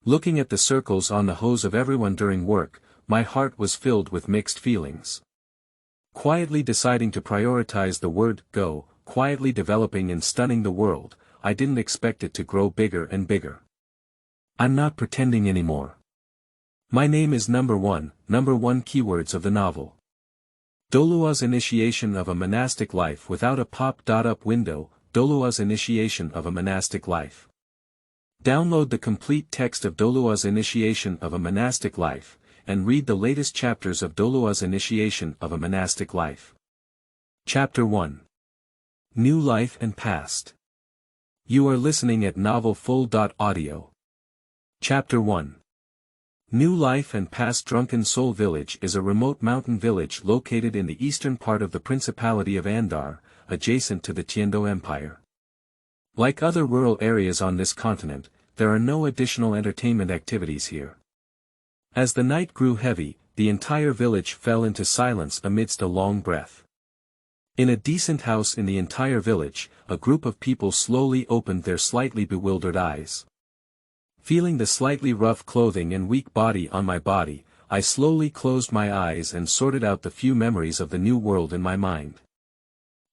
Looking at the circles on the hose of everyone during work, my heart was filled with mixed feelings. Quietly deciding to prioritize the word go, quietly developing and stunning the world, I didn't expect it to grow bigger and bigger. I'm not pretending anymore. My name is number one keywords of the novel. Douluo's initiation of a monastic life without a pop-up window, Douluo's initiation of a monastic life. Download the complete text of Douluo's initiation of a monastic life, and read the latest chapters of Douluo's initiation of a monastic life. Chapter 1. New Life and Past. You are listening at novelfull.audio. Chapter 1. New Life and Past. Drunken Soul Village is a remote mountain village located in the eastern part of the Principality of Andar, adjacent to the Tiendo Empire. Like other rural areas on this continent, there are no additional entertainment activities here. As the night grew heavy, the entire village fell into silence amidst a long breath. In a decent house in the entire village, a group of people slowly opened their slightly bewildered eyes. Feeling the slightly rough clothing and weak body on my body, I slowly closed my eyes and sorted out the few memories of the new world in my mind.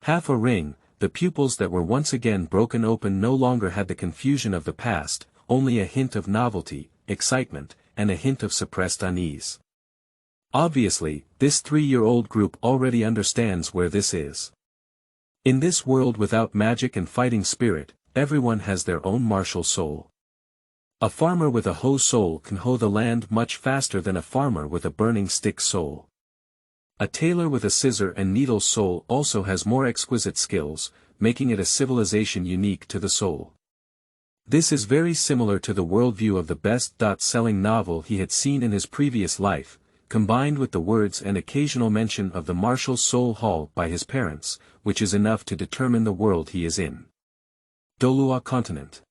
Half a ring, the pupils that were once again broken open no longer had the confusion of the past, only a hint of novelty, excitement, and a hint of suppressed unease. Obviously, this 3-year-old group already understands where this is. In this world without magic and fighting spirit, everyone has their own martial soul. A farmer with a hoe soul can hoe the land much faster than a farmer with a burning stick soul. A tailor with a scissor and needle soul also has more exquisite skills, making it a civilization unique to the soul. This is very similar to the worldview of the best-selling novel he had seen in his previous life, combined with the words and occasional mention of the martial soul hall by his parents, which is enough to determine the world he is in. Douluo Continent.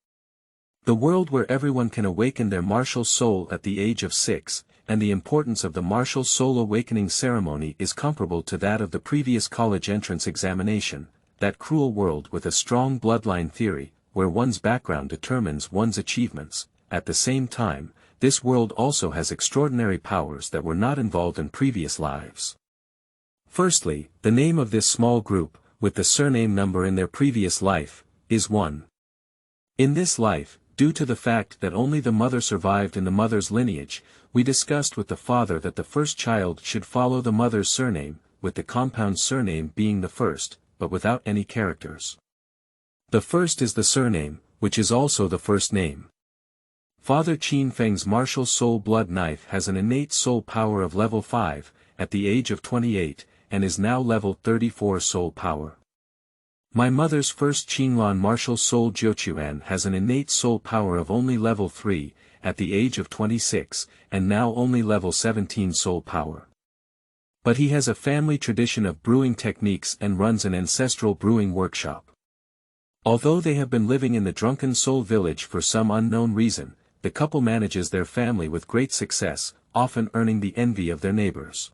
The world where everyone can awaken their martial soul at the age of 6, and the importance of the martial soul awakening ceremony is comparable to that of the previous college entrance examination, that cruel world with a strong bloodline theory, where one's background determines one's achievements. At the same time, this world also has extraordinary powers that were not involved in previous lives. Firstly, the name of this small group, with the surname number in their previous life, is 1. In this life, due to the fact that only the mother survived in the mother's lineage, we discussed with the father that the first child should follow the mother's surname, with the compound surname being the first, but without any characters. The first is the surname, which is also the first name. Father Qin Feng's martial soul blood knife has an innate soul power of level 5, at the age of 28, and is now level 34 soul power. My mother's first Qinlan martial soul Jiuquan has an innate soul power of only level 3, at the age of 26, and now only level 17 soul power. But he has a family tradition of brewing techniques and runs an ancestral brewing workshop. Although they have been living in the Drunken Soul Village for some unknown reason, the couple manages their family with great success, often earning the envy of their neighbors.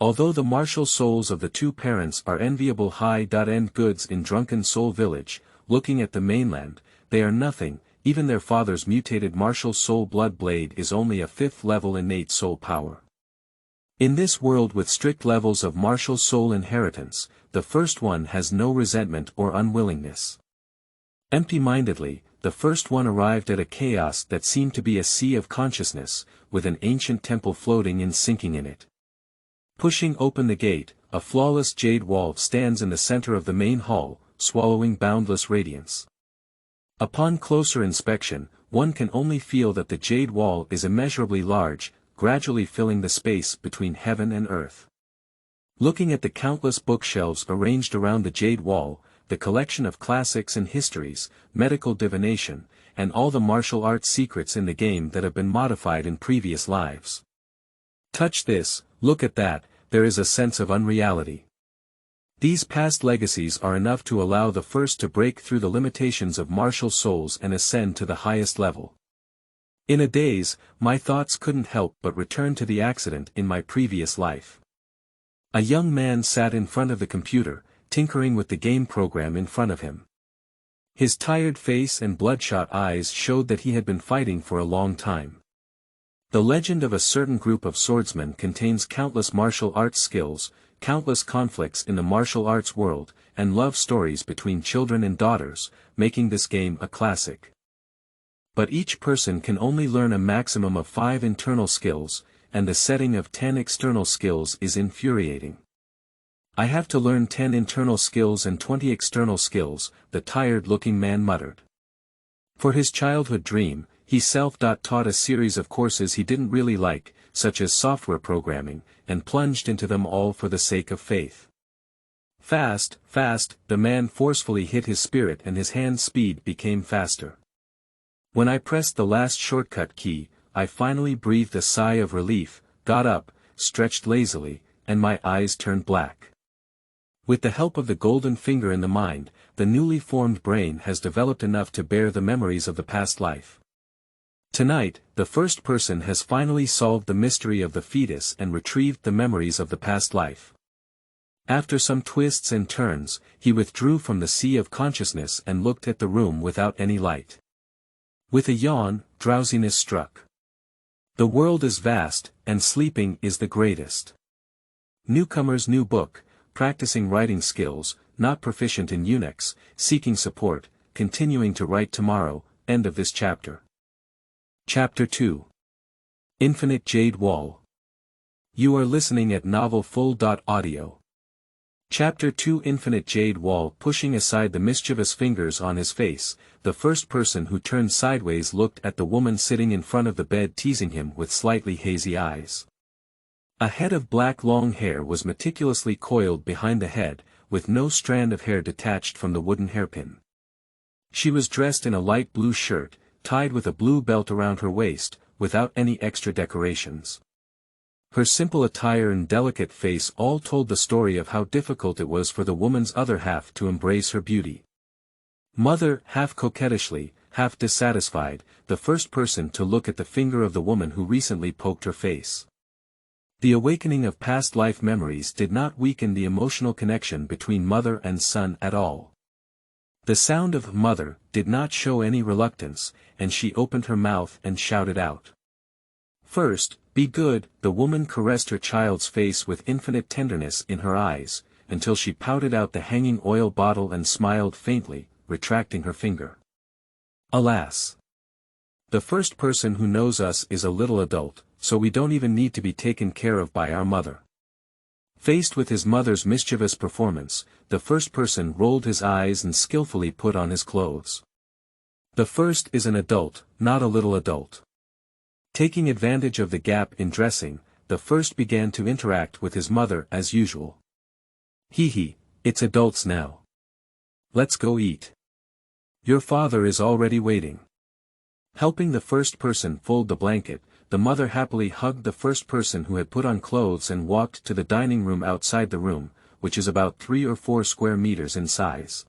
Although the martial souls of the two parents are enviable high-end goods in Drunken Soul Village, looking at the mainland, they are nothing. Even their father's mutated martial soul blood blade is only a 5th level innate soul power. In this world with strict levels of martial soul inheritance, the first one has no resentment or unwillingness. Empty-mindedly, the first one arrived at a chaos that seemed to be a sea of consciousness, with an ancient temple floating and sinking in it. Pushing open the gate, a flawless jade wall stands in the center of the main hall, swallowing boundless radiance. Upon closer inspection, one can only feel that the jade wall is immeasurably large, gradually filling the space between heaven and earth. Looking at the countless bookshelves arranged around the jade wall, the collection of classics and histories, medical divination, and all the martial arts secrets in the game that have been modified in previous lives. Touch this, look at that, there is a sense of unreality. These past legacies are enough to allow the first to break through the limitations of martial souls and ascend to the highest level. In a daze, my thoughts couldn't help but return to the accident in my previous life. A young man sat in front of the computer, tinkering with the game program in front of him. His tired face and bloodshot eyes showed that he had been fighting for a long time. The legend of a certain group of swordsmen contains countless martial arts skills, countless conflicts in the martial arts world, and love stories between children and daughters, making this game a classic. But each person can only learn a maximum of 5 internal skills, and the setting of 10 external skills is infuriating. I have to learn 10 internal skills and 20 external skills, the tired-looking man muttered. For his childhood dream, he self-taught a series of courses he didn't really like, such as software programming, and plunged into them all for the sake of faith. Fast, the man forcefully hit his spirit and his hand speed became faster. When I pressed the last shortcut key, I finally breathed a sigh of relief, got up, stretched lazily, and my eyes turned black. With the help of the golden finger in the mind, the newly formed brain has developed enough to bear the memories of the past life. Tonight, the first person has finally solved the mystery of the fetus and retrieved the memories of the past life. After some twists and turns, he withdrew from the sea of consciousness and looked at the room without any light. With a yawn, drowsiness struck. The world is vast, and sleeping is the greatest. Newcomer's new book, practicing writing skills, not proficient in Unix, seeking support, continuing to write tomorrow, end of this chapter. Chapter 2. Infinite Jade Wall. You are listening at novelfull.audio. Chapter 2 Infinite Jade Wall. Pushing aside the mischievous fingers on his face, the first person who turned sideways looked at the woman sitting in front of the bed teasing him with slightly hazy eyes. A head of black long hair was meticulously coiled behind the head, with no strand of hair detached from the wooden hairpin. She was dressed in a light blue shirt, tied with a blue belt around her waist, without any extra decorations. Her simple attire and delicate face all told the story of how difficult it was for the woman's other half to embrace her beauty. Mother, half coquettishly, half dissatisfied, the first person to look at the finger of the woman who recently poked her face. The awakening of past life memories did not weaken the emotional connection between mother and son at all. The sound of mother did not show any reluctance, and she opened her mouth and shouted out. First, be good. The woman caressed her child's face with infinite tenderness in her eyes, until she pouted out the hanging oil bottle and smiled faintly, retracting her finger. Alas! The first person who knows us is a little adult, so we don't even need to be taken care of by our mother. Faced with his mother's mischievous performance, the first person rolled his eyes and skillfully put on his clothes. The first is an adult, not a little adult. Taking advantage of the gap in dressing, the first began to interact with his mother as usual. Hee, it's adults now. Let's go eat. Your father is already waiting. Helping the first person fold the blanket, the mother happily hugged the first person who had put on clothes and walked to the dining room outside the room, which is about 3 or 4 square meters in size.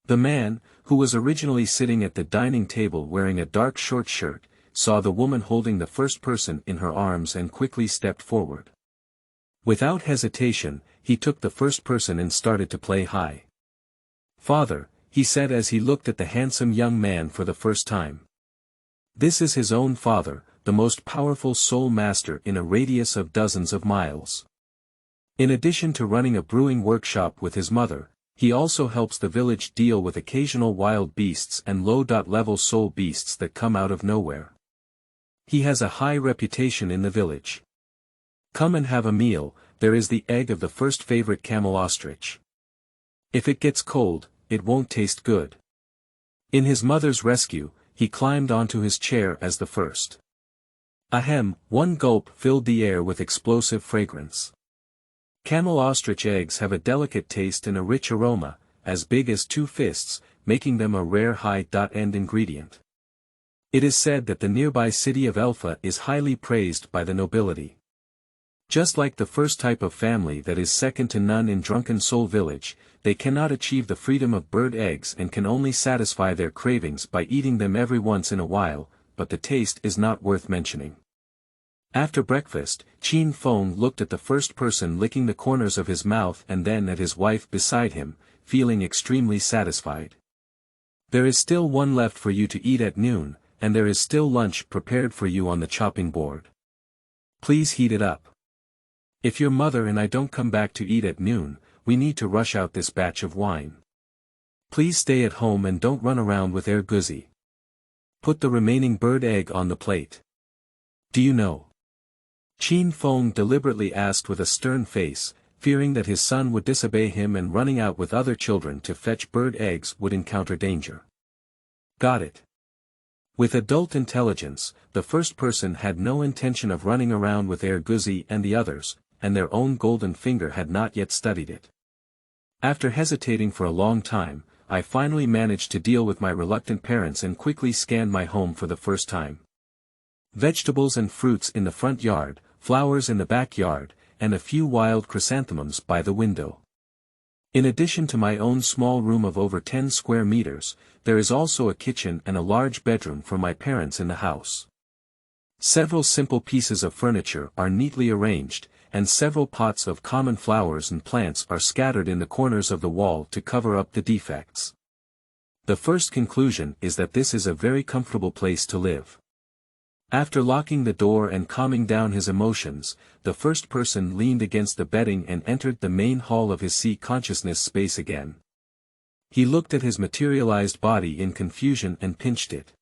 The man, who was originally sitting at the dining table wearing a dark short shirt, saw the woman holding the first person in her arms and quickly stepped forward. Without hesitation, he took the first person and started to play high. Father, he said as he looked at the handsome young man for the first time. This is his own father, the most powerful soul master in a radius of dozens of miles. In addition to running a brewing workshop with his mother, he also helps the village deal with occasional wild beasts and low-level soul beasts that come out of nowhere. He has a high reputation in the village. Come and have a meal. There is the egg of the first favorite camel ostrich. If it gets cold, it won't taste good. In his mother's rescue, he climbed onto his chair as the first. Ahem, one gulp filled the air with explosive fragrance. Camel ostrich eggs have a delicate taste and a rich aroma, as big as 2 fists, making them a rare high-end ingredient. It is said that the nearby city of Alpha is highly praised by the nobility. Just like the first type of family that is second to none in Drunken Soul Village, they cannot achieve the freedom of bird eggs and can only satisfy their cravings by eating them every once in a while, but the taste is not worth mentioning. After breakfast, Qin Feng looked at the first person licking the corners of his mouth and then at his wife beside him, feeling extremely satisfied. There is still one left for you to eat at noon, and there is still lunch prepared for you on the chopping board. Please heat it up. If your mother and I don't come back to eat at noon, we need to rush out this batch of wine. Please stay at home and don't run around with air guzzi. Put the remaining bird egg on the plate. Do you know? Qin Feng deliberately asked with a stern face, fearing that his son would disobey him and running out with other children to fetch bird eggs would encounter danger. Got it. With adult intelligence, the first person had no intention of running around with air guzzi and the others, and their own golden finger had not yet studied it. After hesitating for a long time, I finally managed to deal with my reluctant parents and quickly scanned my home for the first time. Vegetables and fruits in the front yard, flowers in the backyard, and a few wild chrysanthemums by the window. In addition to my own small room of over 10 square meters, there is also a kitchen and a large bedroom for my parents in the house. Several simple pieces of furniture are neatly arranged, and several pots of common flowers and plants are scattered in the corners of the wall to cover up the defects. The first conclusion is that this is a very comfortable place to live. After locking the door and calming down his emotions, the first person leaned against the bedding and entered the main hall of his sea consciousness space again. He looked at his materialized body in confusion and pinched it.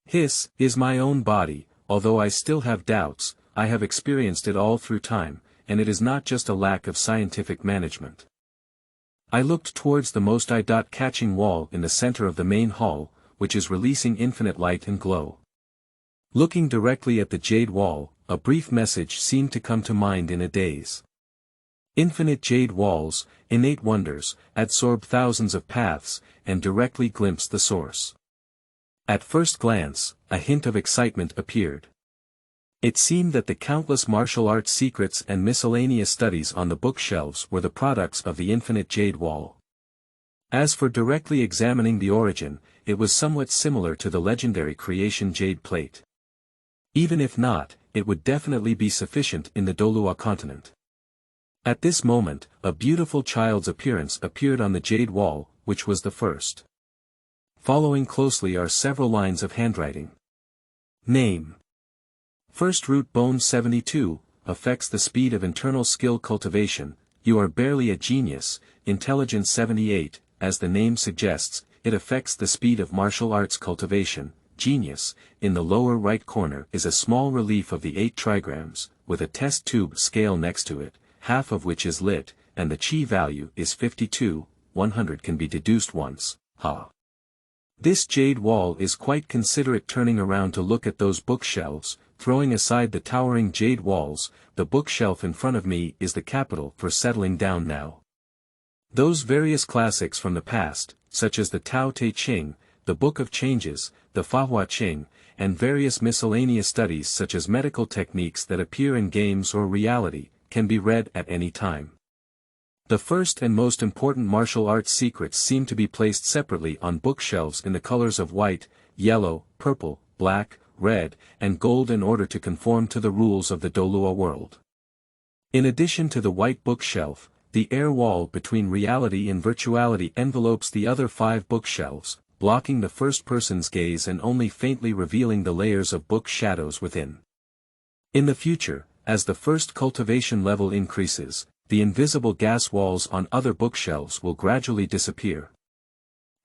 His is my own body, although I still have doubts, I have experienced it all through time, and it is not just a lack of scientific management. I looked towards the most eye-catching wall in the center of the main hall, which is releasing infinite light and glow. Looking directly at the jade wall, a brief message seemed to come to mind in a daze. Infinite jade walls, innate wonders, absorb thousands of paths, and directly glimpse the source. At first glance, a hint of excitement appeared. It seemed that the countless martial arts secrets and miscellaneous studies on the bookshelves were the products of the infinite jade wall. As for directly examining the origin, it was somewhat similar to the legendary creation jade plate. Even if not, it would definitely be sufficient in the Douluo continent. At this moment, a beautiful child's appearance appeared on the jade wall, which was the first. Following closely are several lines of handwriting. Name. First root bone 72, affects the speed of internal skill cultivation, you are barely a genius, intelligence 78, as the name suggests, it affects the speed of martial arts cultivation. Genius, in the lower right corner is a small relief of the 8 trigrams, with a test tube scale next to it, half of which is lit, and the chi value is 52, 100 can be deduced once, ha. This jade wall is quite considerate. Turning around to look at those bookshelves, throwing aside the towering jade walls, the bookshelf in front of me is the capital for settling down now. Those various classics from the past, such as the Tao Te Ching, the Book of Changes, the Fa Ching, and various miscellaneous studies such as medical techniques that appear in games or reality, can be read at any time. The first and most important martial arts secrets seem to be placed separately on bookshelves in the colors of white, yellow, purple, black, red, and gold in order to conform to the rules of the Douluo world. In addition to the white bookshelf, the air wall between reality and virtuality envelopes the other 5 bookshelves, blocking the first person's gaze and only faintly revealing the layers of book shadows within. In the future, as the first cultivation level increases, the invisible gas walls on other bookshelves will gradually disappear.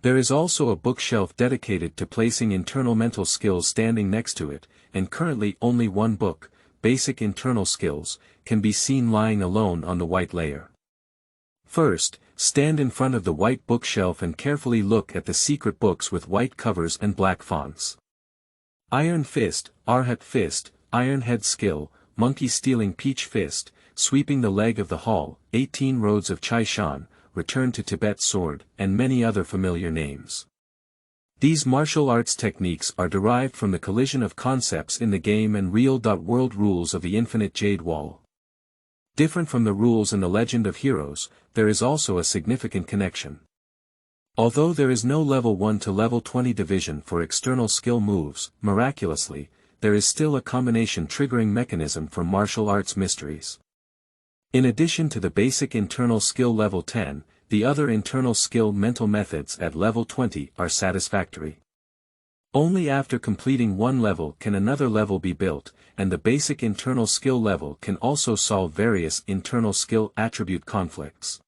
There is also a bookshelf dedicated to placing internal mental skills standing next to it, and currently only one book, Basic Internal Skills, can be seen lying alone on the white layer. First, stand in front of the white bookshelf and carefully look at the secret books with white covers and black fonts. Iron Fist, Arhat Fist, Iron Head Skill, Monkey Stealing Peach Fist, Sweeping the Leg of the Hall, 18 Roads of Chai Shan, Return to Tibet Sword, and many other familiar names. These martial arts techniques are derived from the collision of concepts in the game and real-world rules of the infinite jade wall. Different from the rules in the Legend of Heroes, there is also a significant connection. Although there is no level 1 to level 20 division for external skill moves, miraculously, there is still a combination triggering mechanism for martial arts mysteries. In addition to the basic internal skill level 10, the other internal skill mental methods at level 20 are satisfactory. Only after completing one level can another level be built, and the basic internal skill level can also solve various internal skill attribute conflicts.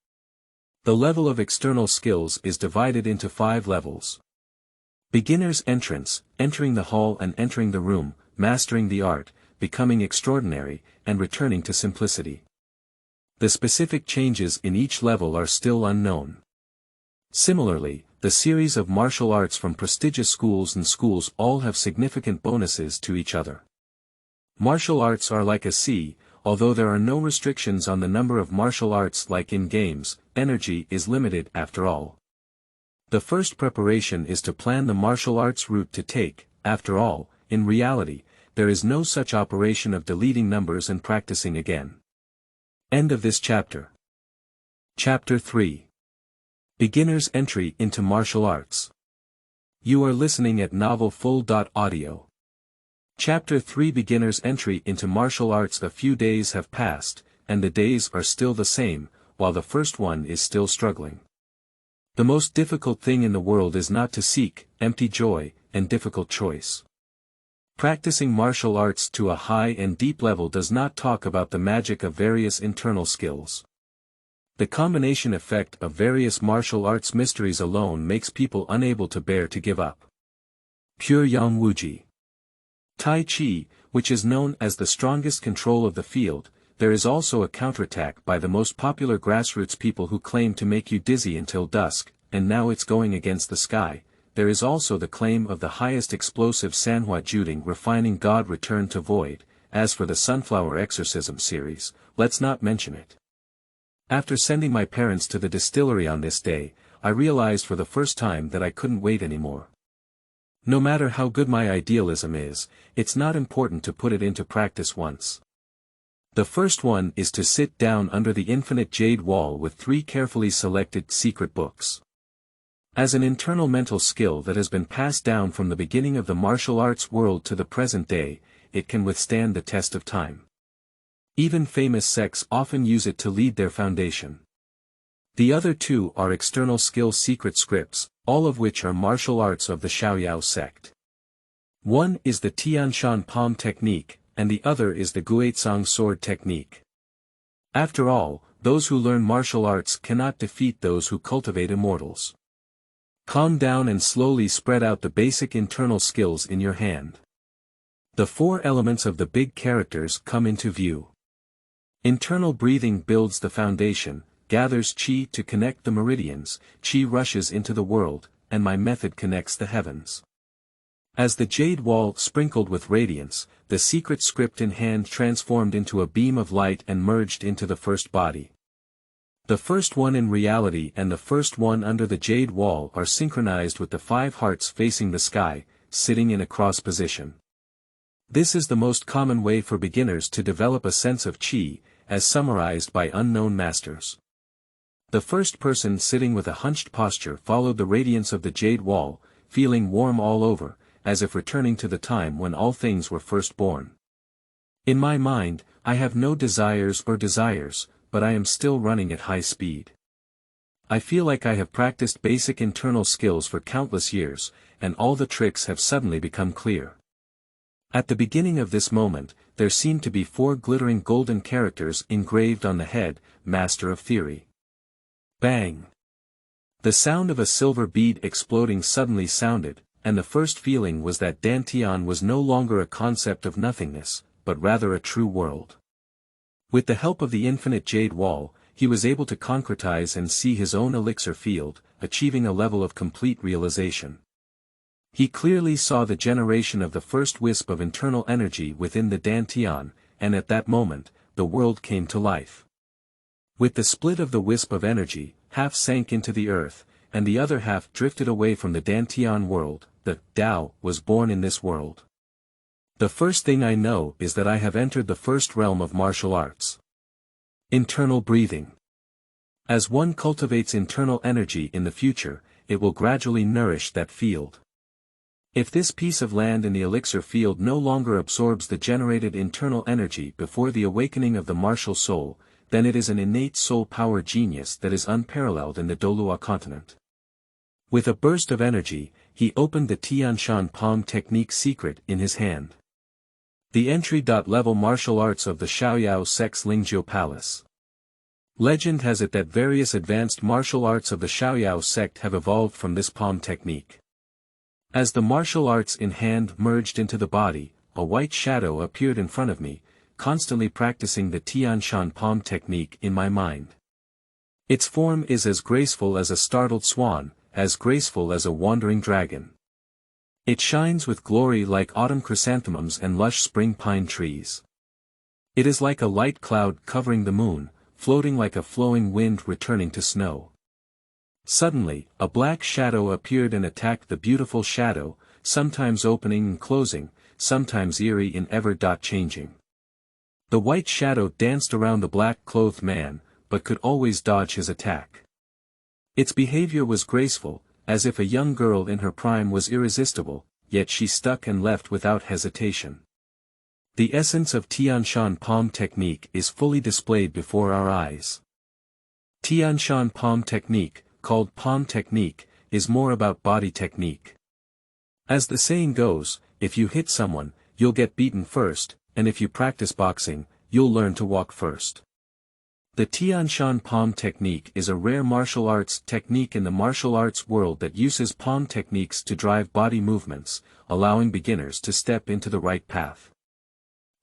The level of external skills is divided into 5 levels. Beginner's entrance, entering the hall and entering the room, mastering the art, becoming extraordinary, and returning to simplicity. The specific changes in each level are still unknown. Similarly, the series of martial arts from prestigious schools and schools all have significant bonuses to each other. Martial arts are like a sea, although there are no restrictions on the number of martial arts like in games, energy is limited after all. The first preparation is to plan the martial arts route to take. After all, in reality, there is no such operation of deleting numbers and practicing again. End of this chapter. Chapter 3. Beginner's Entry into Martial Arts. You are listening at novelfull.audio. Chapter 3 Beginner's Entry into Martial Arts. A few days have passed, and the days are still the same, while the first one is still struggling. The most difficult thing in the world is not to seek, empty joy, and difficult choice. Practicing martial arts to a high and deep level does not talk about the magic of various internal skills. The combination effect of various martial arts mysteries alone makes people unable to bear to give up. Pure Yang Wuji. Tai Chi, which is known as the strongest control of the field, there is also a counterattack by the most popular grassroots people who claim to make you dizzy until dusk, and now it's going against the sky. There is also the claim of the highest explosive Sanhua Juding refining God Return to Void. As for the Sunflower Exorcism series, let's not mention it. After sending my parents to the distillery on this day, I realized for the first time that I couldn't wait anymore. No matter how good my idealism is, it's not important to put it into practice once. The first one is to sit down under the infinite jade wall with 3 carefully selected secret books. As an internal mental skill that has been passed down from the beginning of the martial arts world to the present day, it can withstand the test of time. Even famous sects often use it to lead their foundation. The other 2 are external skill secret scripts, all of which are martial arts of the Shaoyao sect. One is the Tianshan palm technique, and the other is the Guizhong sword technique. After all, those who learn martial arts cannot defeat those who cultivate immortals. Calm down and slowly spread out the basic internal skills in your hand. The 4 elements of the big characters come into view. Internal breathing builds the foundation, gathers chi to connect the meridians, chi rushes into the world, and my method connects the heavens. As the jade wall sprinkled with radiance, the secret script in hand transformed into a beam of light and merged into the first body. The first one in reality and the first one under the jade wall are synchronized with the 5 hearts facing the sky, sitting in a cross position. This is the most common way for beginners to develop a sense of chi, as summarized by unknown masters. The first person sitting with a hunched posture followed the radiance of the jade wall, feeling warm all over, as if returning to the time when all things were first born. In my mind, I have no desires, but I am still running at high speed. I feel like I have practiced basic internal skills for countless years, and all the tricks have suddenly become clear. At the beginning of this moment, there seemed to be 4 glittering golden characters engraved on the head, Master of Theory. Bang! The sound of a silver bead exploding suddenly sounded, and the first feeling was that Dantian was no longer a concept of nothingness, but rather a true world. With the help of the infinite jade wall, he was able to concretize and see his own elixir field, achieving a level of complete realization. He clearly saw the generation of the first wisp of internal energy within the Dantian, and at that moment, the world came to life. With the split of the wisp of energy, half sank into the earth, and the other half drifted away from the Dantian world. The Tao was born in this world. The first thing I know is that I have entered the first realm of martial arts. Internal breathing. As one cultivates internal energy in the future, it will gradually nourish that field. If this piece of land in the elixir field no longer absorbs the generated internal energy before the awakening of the martial soul, then it is an innate soul power genius that is unparalleled in the Douluo continent. With a burst of energy, he opened the Tianshan palm technique secret in his hand. The entry-level martial arts of the Xiaoyao sect's Lingjiu Palace. Legend has it that various advanced martial arts of the Xiaoyao sect have evolved from this palm technique. As the martial arts in hand merged into the body, a white shadow appeared in front of me, constantly practicing the Tianshan palm technique in my mind. Its form is as graceful as a startled swan, as graceful as a wandering dragon. It shines with glory like autumn chrysanthemums and lush spring pine trees. It is like a light cloud covering the moon, floating like a flowing wind returning to snow. Suddenly, a black shadow appeared and attacked the beautiful shadow, sometimes opening and closing, sometimes eerie in ever-changing. The white shadow danced around the black-clothed man, but could always dodge his attack. Its behavior was graceful, as if a young girl in her prime was irresistible, yet she stuck and left without hesitation. The essence of Tianshan palm technique is fully displayed before our eyes. Tianshan palm technique, called palm technique, is more about body technique. As the saying goes, if you hit someone, you'll get beaten first, and if you practice boxing, you'll learn to walk first. The Tianshan palm technique is a rare martial arts technique in the martial arts world that uses palm techniques to drive body movements, allowing beginners to step into the right path.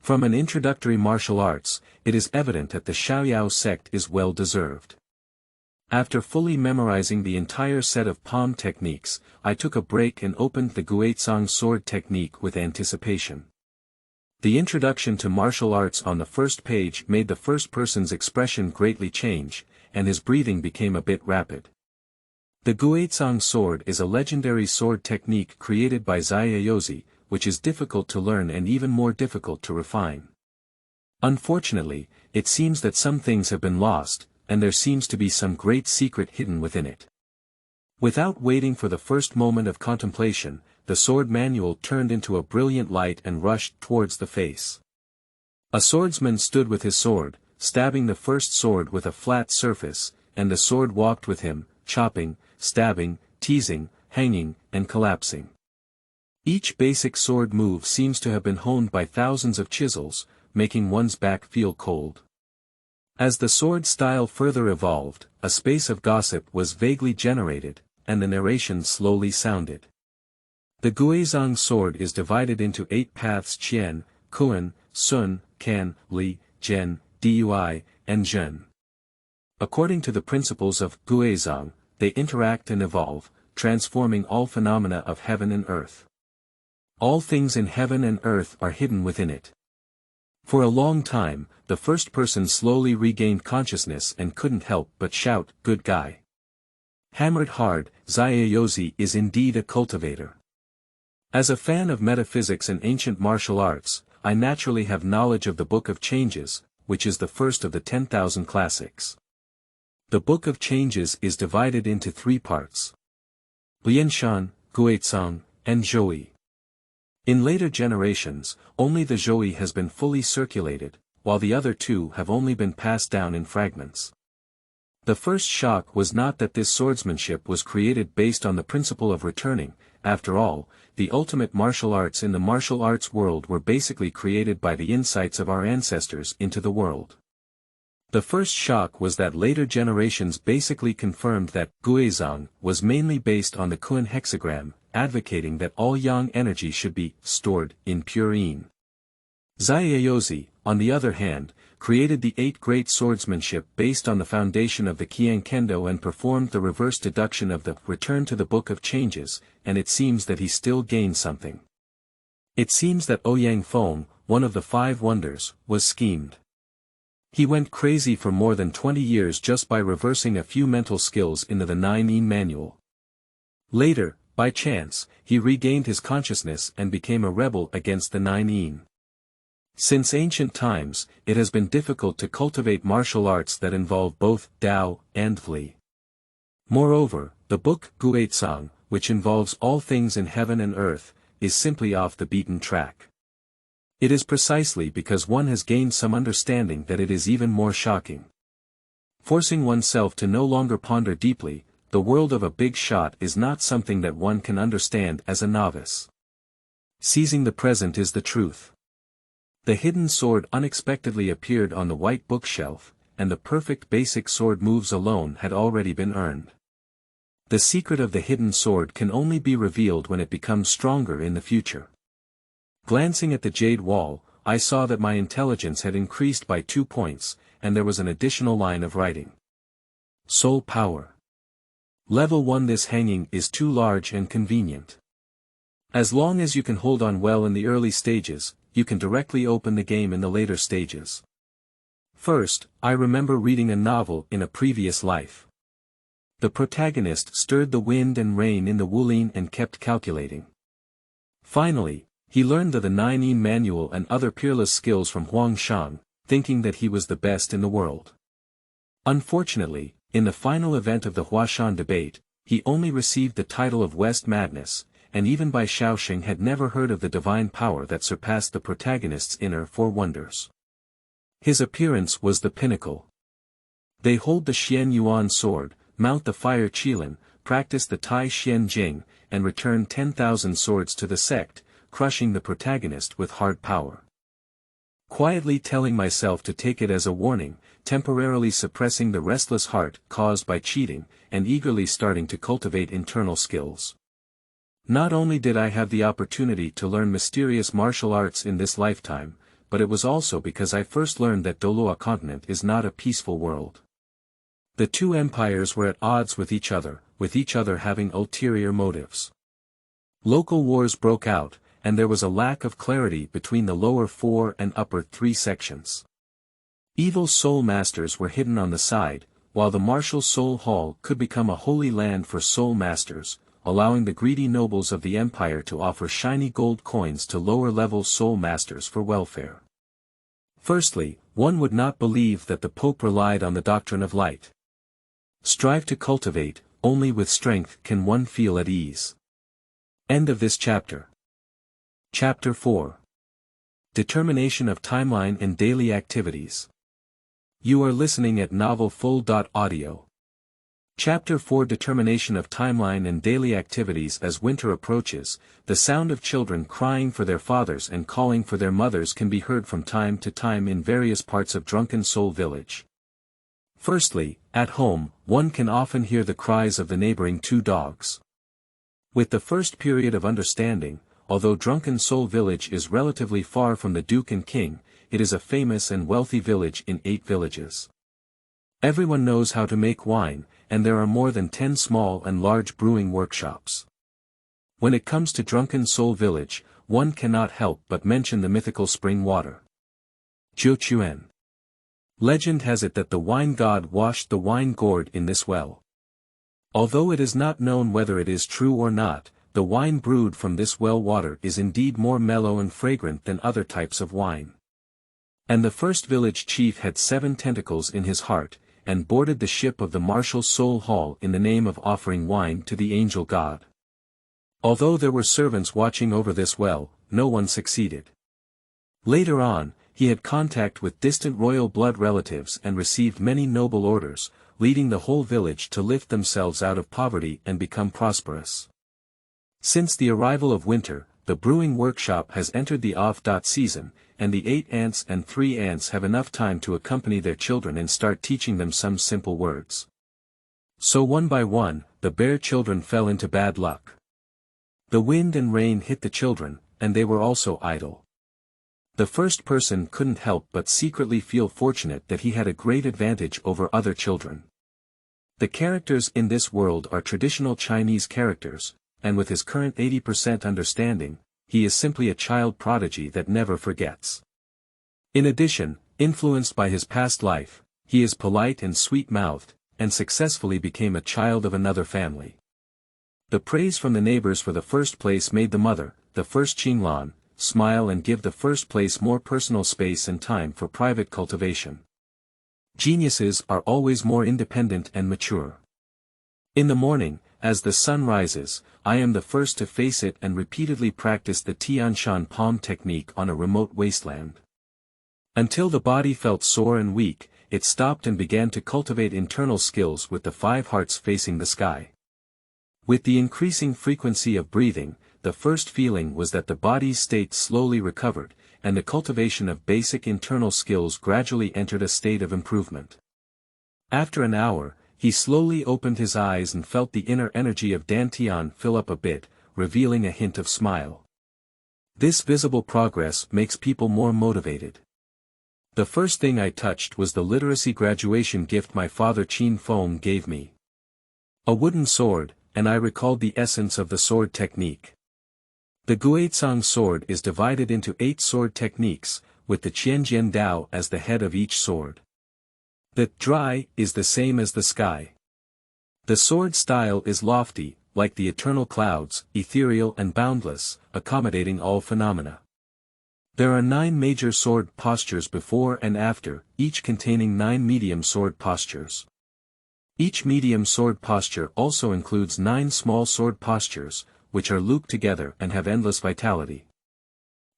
From an introductory martial arts, it is evident that the Xiaoyao sect is well deserved. After fully memorizing the entire set of palm techniques, I took a break and opened the Guizhong sword technique with anticipation. The introduction to martial arts on the first page made the first person's expression greatly change, and his breathing became a bit rapid. The Guizhong sword is a legendary sword technique created by Zaiyaozi, which is difficult to learn and even more difficult to refine. Unfortunately, it seems that some things have been lost, and there seems to be some great secret hidden within it. Without waiting for the first moment of contemplation, the sword manual turned into a brilliant light and rushed towards the face. A swordsman stood with his sword, stabbing the first sword with a flat surface, and the sword walked with him, chopping, stabbing, teasing, hanging, and collapsing. Each basic sword move seems to have been honed by thousands of chisels, making one's back feel cold. As the sword style further evolved, a space of gossip was vaguely generated, and the narration slowly sounded. The Guizhong sword is divided into 8 paths: Qian, Kuan, Sun, Kan, Li, Zhen, Dui, and Zhen. According to the principles of Guizhong, they interact and evolve, transforming all phenomena of heaven and earth. All things in heaven and earth are hidden within it. For a long time, the first person slowly regained consciousness and couldn't help but shout, "Good guy." Hammered hard, Zaiyaozi is indeed a cultivator. As a fan of metaphysics and ancient martial arts, I naturally have knowledge of the Book of Changes, which is the first of the 10,000 classics. The Book of Changes is divided into 3 parts: Lianshan, Guizhong, and Zhouyi. In later generations, only the Zhouyi has been fully circulated, while the other 2 have only been passed down in fragments. The first shock was not that this swordsmanship was created based on the principle of returning. After all, the ultimate martial arts in the martial arts world were basically created by the insights of our ancestors into the world. The first shock was that later generations basically confirmed that Guizhong was mainly based on the Kuan hexagram, advocating that all yang energy should be stored in pure yin. Zaiyaozi, on the other hand, created the 8 great swordsmanship based on the foundation of the Qian Kendo and performed the reverse deduction of the return to the Book of Changes, and it seems that he still gained something. It seems that Ouyang Feng, one of the 5 wonders, was schemed. He went crazy for more than 20 years just by reversing a few mental skills into the 9 Yin manual. Later, by chance, he regained his consciousness and became a rebel against the 9 Yin. Since ancient times, it has been difficult to cultivate martial arts that involve both Tao and Li. Moreover, the book Guizhong, which involves all things in heaven and earth, is simply off the beaten track. It is precisely because one has gained some understanding that it is even more shocking. Forcing oneself to no longer ponder deeply, the world of a big shot is not something that one can understand as a novice. Seizing the present is the truth. The hidden sword unexpectedly appeared on the white bookshelf, and the perfect basic sword moves alone had already been earned. The secret of the hidden sword can only be revealed when it becomes stronger in the future. Glancing at the jade wall, I saw that my intelligence had increased by 2 points, and there was an additional line of writing. Soul power. Level 1. This hanging is too large and convenient. As long as you can hold on well in the early stages, you can directly open the game in the later stages. First, I remember reading a novel in a previous life. The protagonist stirred the wind and rain in the Wulin and kept calculating. Finally, he learned the 9 manual and other peerless skills from Huang Shang, thinking that he was the best in the world. Unfortunately, in the final event of the Huashan debate, he only received the title of West Madness, and even Bai Shaoxing had never heard of the divine power that surpassed the protagonist's inner 4 wonders. His appearance was the pinnacle. They hold the Xian Yuan sword, mount the fire qilin, practice the Tai Xian Jing, and return 10,000 swords to the sect, crushing the protagonist with hard power. Quietly telling myself to take it as a warning, temporarily suppressing the restless heart caused by cheating, and eagerly starting to cultivate internal skills. Not only did I have the opportunity to learn mysterious martial arts in this lifetime, but it was also because I first learned that Douluo continent is not a peaceful world. The 2 empires were at odds with each other having ulterior motives. Local wars broke out, and there was a lack of clarity between the lower 4 and upper 3 sections. Evil soul masters were hidden on the side, while the martial soul hall could become a holy land for soul masters, allowing the greedy nobles of the empire to offer shiny gold coins to lower-level soul masters for welfare. Firstly, one would not believe that the Pope relied on the doctrine of light. Strive to cultivate, only with strength can one feel at ease. End of this chapter. Chapter 4. Determination of Timeline and Daily Activities. You are listening at novelfull.audio. Chapter 4. Determination of Timeline and Daily Activities. As winter approaches, the sound of children crying for their fathers and calling for their mothers can be heard from time to time in various parts of Drunken Soul Village. Firstly, at home, one can often hear the cries of the neighboring 2 dogs. With the first period of understanding, although Drunken Soul Village is relatively far from the Duke and King, it is a famous and wealthy village in 8 villages. Everyone knows how to make wine, and there are more than 10 small and large brewing workshops. When it comes to Drunken Soul Village, one cannot help but mention the mythical spring water. Jiuquan. Legend has it that the wine god washed the wine gourd in this well. Although it is not known whether it is true or not, the wine brewed from this well water is indeed more mellow and fragrant than other types of wine. And the first village chief had 7 tentacles in his heart, and boarded the ship of the martial soul hall in the name of offering wine to the angel god. Although there were servants watching over this well, no one succeeded. Later on, he had contact with distant royal blood relatives and received many noble orders, leading the whole village to lift themselves out of poverty and become prosperous. Since the arrival of winter, the brewing workshop has entered the off-season, and the 8 ants and 3 ants have enough time to accompany their children and start teaching them some simple words. So one by one, the bear children fell into bad luck. The wind and rain hit the children, and they were also idle. The first person couldn't help but secretly feel fortunate that he had a great advantage over other children. The characters in this world are traditional Chinese characters, and with his current 80% understanding, he is simply a child prodigy that never forgets. In addition, influenced by his past life, he is polite and sweet-mouthed, and successfully became a child of another family. The praise from the neighbors for the first place made the mother, the first Qinglan, smile and give the first place more personal space and time for private cultivation. Geniuses are always more independent and mature. In the morning, as the sun rises, I am the first to face it and repeatedly practice the Tianshan palm technique on a remote wasteland. Until the body felt sore and weak, it stopped and began to cultivate internal skills with the 5 hearts facing the sky. With the increasing frequency of breathing, the first feeling was that the body's state slowly recovered, and the cultivation of basic internal skills gradually entered a state of improvement. After an hour, he slowly opened his eyes and felt the inner energy of Dantian fill up a bit, revealing a hint of smile. This visible progress makes people more motivated. The first thing I touched was the literacy graduation gift my father Qin Feng gave me. A wooden sword, and I recalled the essence of the sword technique. The Guizhong sword is divided into 8 sword techniques, with the Qianjian Dao as the head of each sword. The dry is the same as the sky. The sword style is lofty, like the eternal clouds, ethereal and boundless, accommodating all phenomena. There are 9 major sword postures before and after, each containing 9 medium sword postures. Each medium sword posture also includes 9 small sword postures, which are looped together and have endless vitality.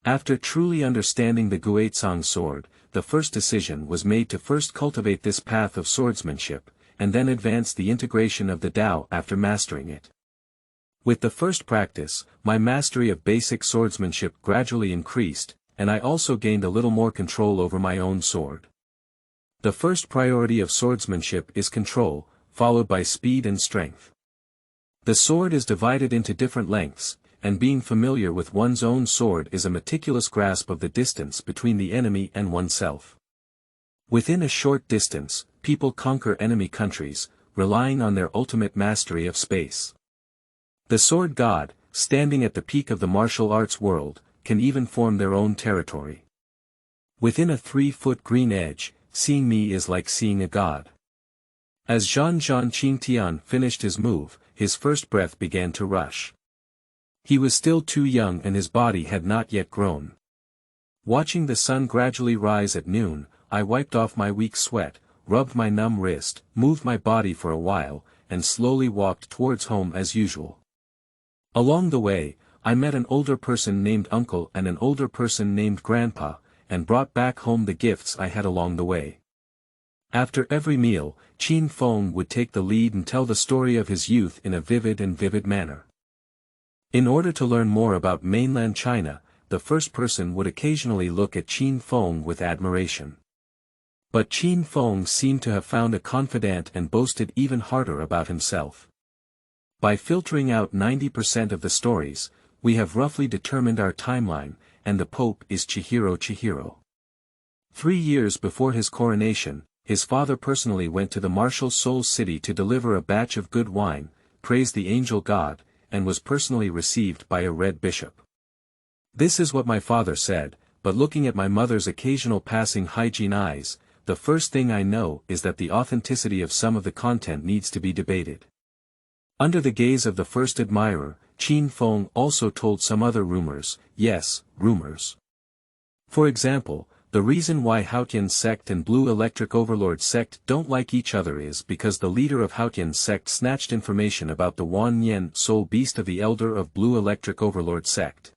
After truly understanding the Guizhong sword, the first decision was made to first cultivate this path of swordsmanship, and then advance the integration of the Tao after mastering it. With the first practice, my mastery of basic swordsmanship gradually increased, and I also gained a little more control over my own sword. The first priority of swordsmanship is control, followed by speed and strength. The sword is divided into different lengths, and being familiar with one's own sword is a meticulous grasp of the distance between the enemy and oneself. Within a short distance, people conquer enemy countries, relying on their ultimate mastery of space. The sword god, standing at the peak of the martial arts world, can even form their own territory. Within a 3-foot green edge, seeing me is like seeing a god. As Zhan Qingtian finished his move, his first breath began to rush. He was still too young and his body had not yet grown. Watching the sun gradually rise at noon, I wiped off my weak sweat, rubbed my numb wrist, moved my body for a while, and slowly walked towards home as usual. Along the way, I met an older person named Uncle and an older person named Grandpa, and brought back home the gifts I had along the way. After every meal, Qin Feng would take the lead and tell the story of his youth in a vivid manner. In order to learn more about mainland China, the first person would occasionally look at Qin Feng with admiration. But Qin Feng seemed to have found a confidant and boasted even harder about himself. By filtering out 90% of the stories, we have roughly determined our timeline, and the Pope is Chihiro. 3 years before his coronation, his father personally went to the martial soul city to deliver a batch of good wine, praise the angel god, and was personally received by a red bishop. This is what my father said, but looking at my mother's occasional passing hygiene eyes, the first thing I know is that the authenticity of some of the content needs to be debated. Under the gaze of the first admirer, Qin Feng also told some other rumors, yes, rumors. For example, the reason why Haotian sect and Blue Electric Overlord sect don't like each other is because the leader of Haotian sect snatched information about the Wan Yen soul beast of the elder of Blue Electric Overlord sect.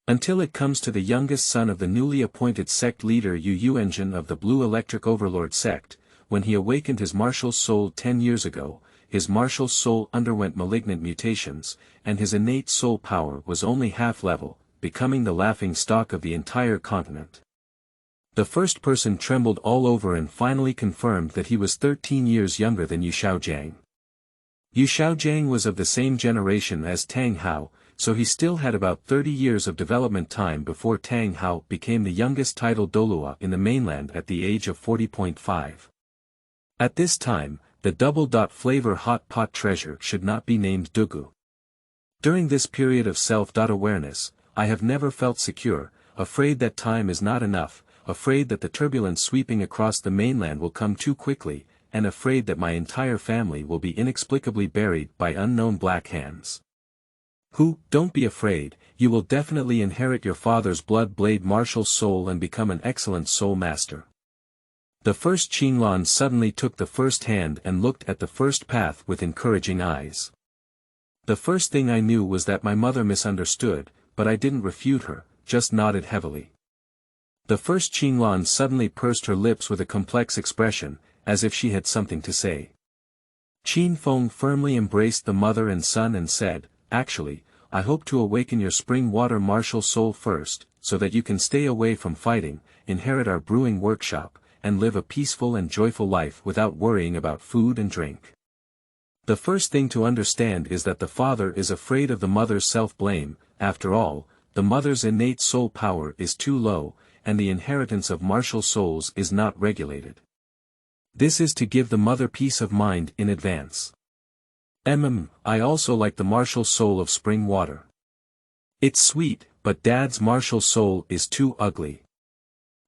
Until it comes to the youngest son of the newly appointed sect leader Yu Yuanjin of the Blue Electric Overlord sect, when he awakened his martial soul 10 years ago, his martial soul underwent malignant mutations, and his innate soul power was only half level, becoming the laughing stock of the entire continent. The first person trembled all over and finally confirmed that he was 13 years younger than Yu Shaojiang. Yu Shaojiang was of the same generation as Tang Hao, so he still had about 30 years of development time before Tang Hao became the youngest titled Douluo in the mainland at the age of 40.5. At this time, the double-dot flavor hot pot treasure should not be named Dugu. During this period of self-awareness, I have never felt secure, afraid that time is not enough, afraid that the turbulence sweeping across the mainland will come too quickly, and afraid that my entire family will be inexplicably buried by unknown black hands. Don't be afraid, you will definitely inherit your father's blood blade martial soul and become an excellent soul master. The first Qinglong suddenly took the first hand and looked at the first path with encouraging eyes. The first thing I knew was that my mother misunderstood, but I didn't refute her, just nodded heavily. The first Qinglan suddenly pursed her lips with a complex expression, as if she had something to say. Qin Feng firmly embraced the mother and son and said, "Actually, I hope to awaken your spring water martial soul first, so that you can stay away from fighting, inherit our brewing workshop, and live a peaceful and joyful life without worrying about food and drink." The first thing to understand is that the father is afraid of the mother's self-blame. After all, the mother's innate soul power is too low, and the inheritance of martial souls is not regulated. This is to give the mother peace of mind in advance. I also like the martial soul of spring water. It's sweet, but Dad's martial soul is too ugly.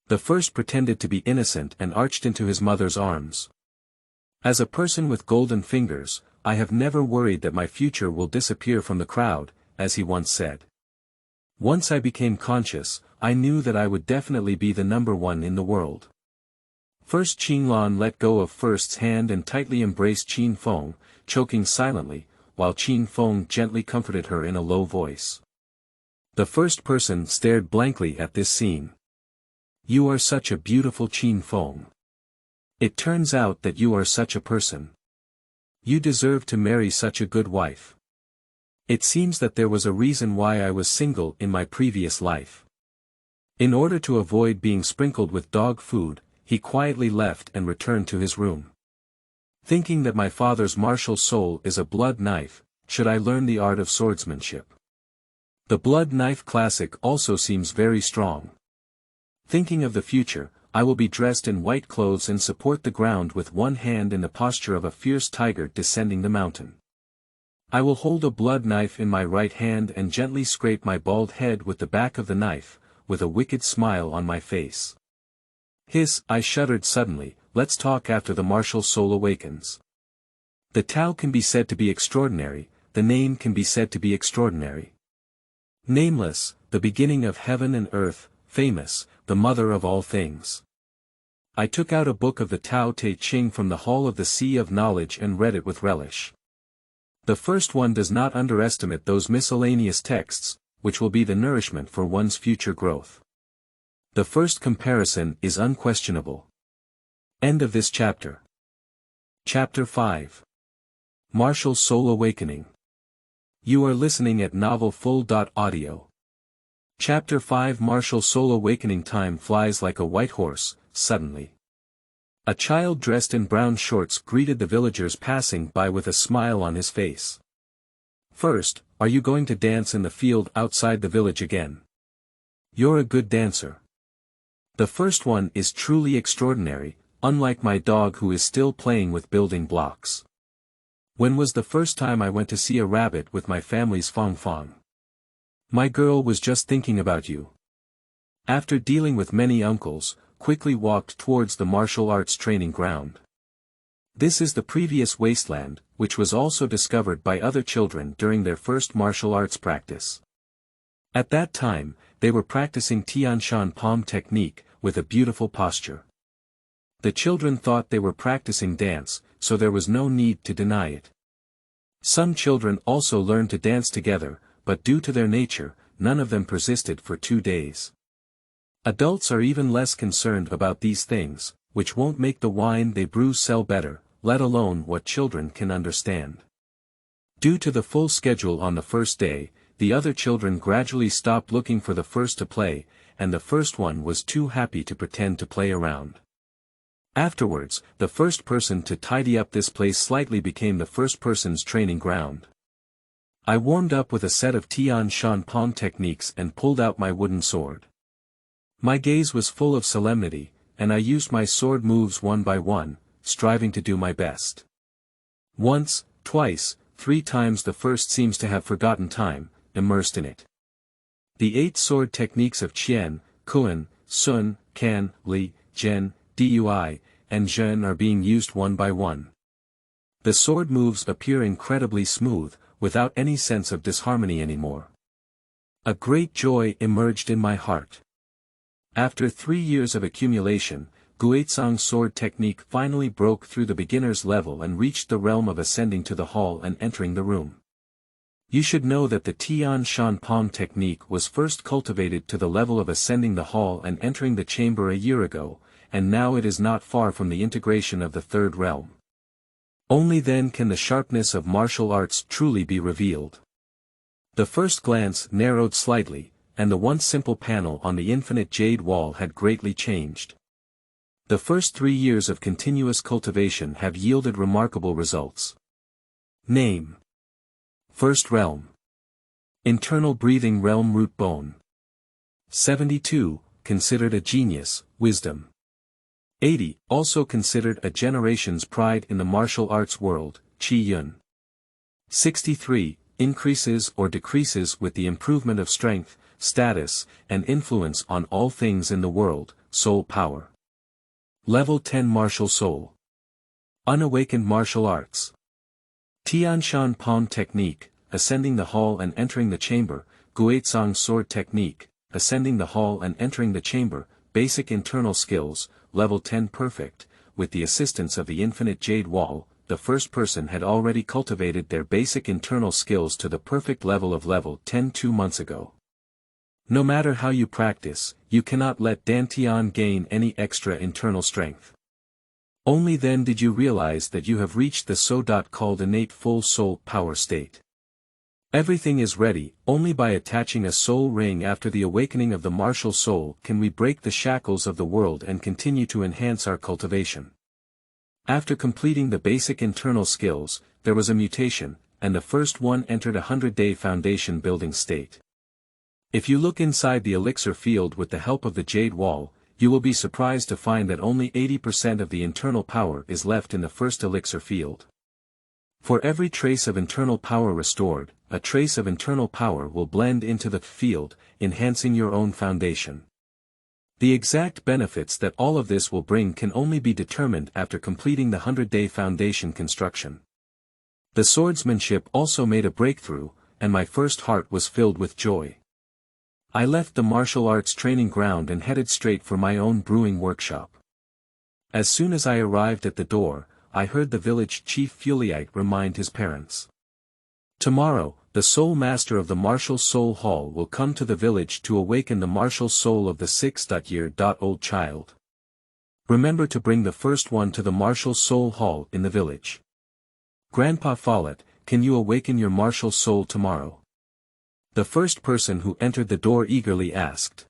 The first pretended to be innocent and arched into his mother's arms. As a person with golden fingers, I have never worried that my future will disappear from the crowd, as he once said. Once I became conscious, I knew that I would definitely be the number one in the world. First Qinglan let go of First's hand and tightly embraced Qin Feng, choking silently, while Qin Feng gently comforted her in a low voice. The first person stared blankly at this scene. "You are such a beautiful Qin Feng. It turns out that you are such a person. You deserve to marry such a good wife. It seems that there was a reason why I was single in my previous life." In order to avoid being sprinkled with dog food, he quietly left and returned to his room. Thinking that my father's martial soul is a blood knife, should I learn the art of swordsmanship? The blood knife classic also seems very strong. Thinking of the future, I will be dressed in white clothes and support the ground with one hand in the posture of a fierce tiger descending the mountain. I will hold a blood knife in my right hand and gently scrape my bald head with the back of the knife, with a wicked smile on my face. I shuddered suddenly. Let's talk after the martial soul awakens. The Tao can be said to be extraordinary, the name can be said to be extraordinary. Nameless, the beginning of heaven and earth, famous, the mother of all things. I took out a book of the Tao Te Ching from the Hall of the Sea of Knowledge and read it with relish. The first one does not underestimate those miscellaneous texts, which will be the nourishment for one's future growth. The first comparison is unquestionable. End of this chapter. Chapter 5. Martial Soul Awakening. You are listening at novelfull.audio. Chapter 5. Martial Soul Awakening. Time flies like a white horse. Suddenly, a child dressed in brown shorts greeted the villagers passing by with a smile on his face. "First, are you going to dance in the field outside the village again? You're a good dancer. The first one is truly extraordinary, unlike my dog who is still playing with building blocks. When was the first time I went to see a rabbit with my family's Fong Fong? My girl was just thinking about you." After dealing with many uncles, quickly walked towards the martial arts training ground. This is the previous wasteland, which was also discovered by other children during their first martial arts practice. At that time, they were practicing Tianshan palm technique, with a beautiful posture. The children thought they were practicing dance, so there was no need to deny it. Some children also learned to dance together, but due to their nature, none of them persisted for 2 days. Adults are even less concerned about these things, which won't make the wine they brew sell better, let alone what children can understand. Due to the full schedule on the first day, the other children gradually stopped looking for the first to play, and the first one was too happy to pretend to play around. Afterwards, the first person to tidy up this place slightly became the first person's training ground. I warmed up with a set of Tian Shan palm techniques and pulled out my wooden sword. My gaze was full of solemnity, and I used my sword moves one by one, striving to do my best. Once, twice, 3 times the first seems to have forgotten time, immersed in it. The 8 sword techniques of Qian, Kuan, Sun, Kan, Li, Zhen, Dui, and Zhen are being used one by one. The sword moves appear incredibly smooth, without any sense of disharmony anymore. A great joy emerged in my heart. After 3 years of accumulation, Guizhang's sword technique finally broke through the beginner's level and reached the realm of ascending to the hall and entering the room. You should know that the Tian Shan Pong technique was first cultivated to the level of ascending the hall and entering the chamber a year ago, and now it is not far from the integration of the third realm. Only then can the sharpness of martial arts truly be revealed. The first glance narrowed slightly, and the once simple panel on the infinite jade wall had greatly changed. The first 3 years of continuous cultivation have yielded remarkable results. Name. First realm. Internal breathing realm root bone. 72, considered a genius, wisdom. 80, also considered a generation's pride in the martial arts world, Qi Yun. 63, increases or decreases with the improvement of strength, status, and influence on all things in the world, soul power. Level 10 Martial Soul. Unawakened Martial Arts. Tianshan Pong Technique, ascending the hall and entering the chamber, Guizhong Sword Technique, ascending the hall and entering the chamber, basic internal skills, level 10 perfect, with the assistance of the infinite jade wall, the first person had already cultivated their basic internal skills to the perfect level of level 10 2 months ago. No matter how you practice, you cannot let Dantian gain any extra internal strength. Only then did you realize that you have reached the so-called innate full soul power state. Everything is ready, only by attaching a soul ring after the awakening of the martial soul can we break the shackles of the world and continue to enhance our cultivation. After completing the basic internal skills, there was a mutation, and the first one entered a 100-day foundation building state. If you look inside the elixir field with the help of the jade wall, you will be surprised to find that only 80% of the internal power is left in the first elixir field. For every trace of internal power restored, a trace of internal power will blend into the field, enhancing your own foundation. The exact benefits that all of this will bring can only be determined after completing the 100-day foundation construction. The swordsmanship also made a breakthrough, and my first heart was filled with joy. I left the martial arts training ground and headed straight for my own brewing workshop. As soon as I arrived at the door, I heard the village chief Fuliite remind his parents. Tomorrow, the soul master of the martial soul hall will come to the village to awaken the martial soul of the 6-year-old child. Remember to bring the first one to the martial soul hall in the village. Grandpa Follett, can you awaken your martial soul tomorrow? The first person who entered the door eagerly asked.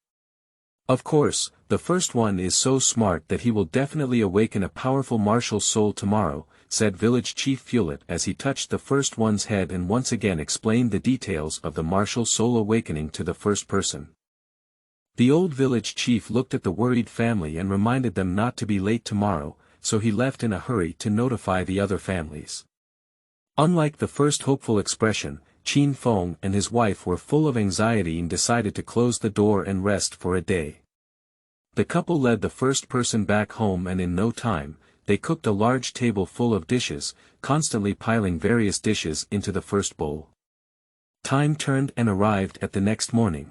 Of course, the first one is so smart that he will definitely awaken a powerful martial soul tomorrow, said village chief Fulet as he touched the first one's head and once again explained the details of the martial soul awakening to the first person. The old village chief looked at the worried family and reminded them not to be late tomorrow, so he left in a hurry to notify the other families. Unlike the first hopeful expression, Qin Feng and his wife were full of anxiety and decided to close the door and rest for a day. The couple led the first person back home and in no time, they cooked a large table full of dishes, constantly piling various dishes into the first bowl. Time turned and arrived at the next morning.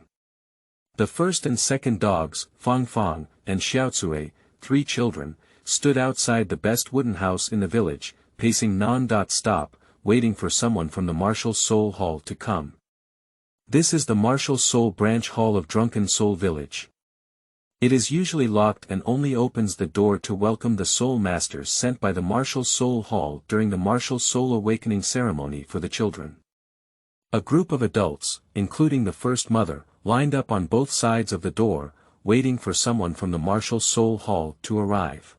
The first and second dogs, Fang Fang and Xiaotsue, 3 children, stood outside the best wooden house in the village, pacing non-stop, waiting for someone from the Martial Soul Hall to come. This is the Martial Soul Branch Hall of Drunken Soul Village. It is usually locked and only opens the door to welcome the Soul Masters sent by the Martial Soul Hall during the Martial Soul Awakening ceremony for the children. A group of adults, including the First Mother, lined up on both sides of the door, waiting for someone from the Martial Soul Hall to arrive.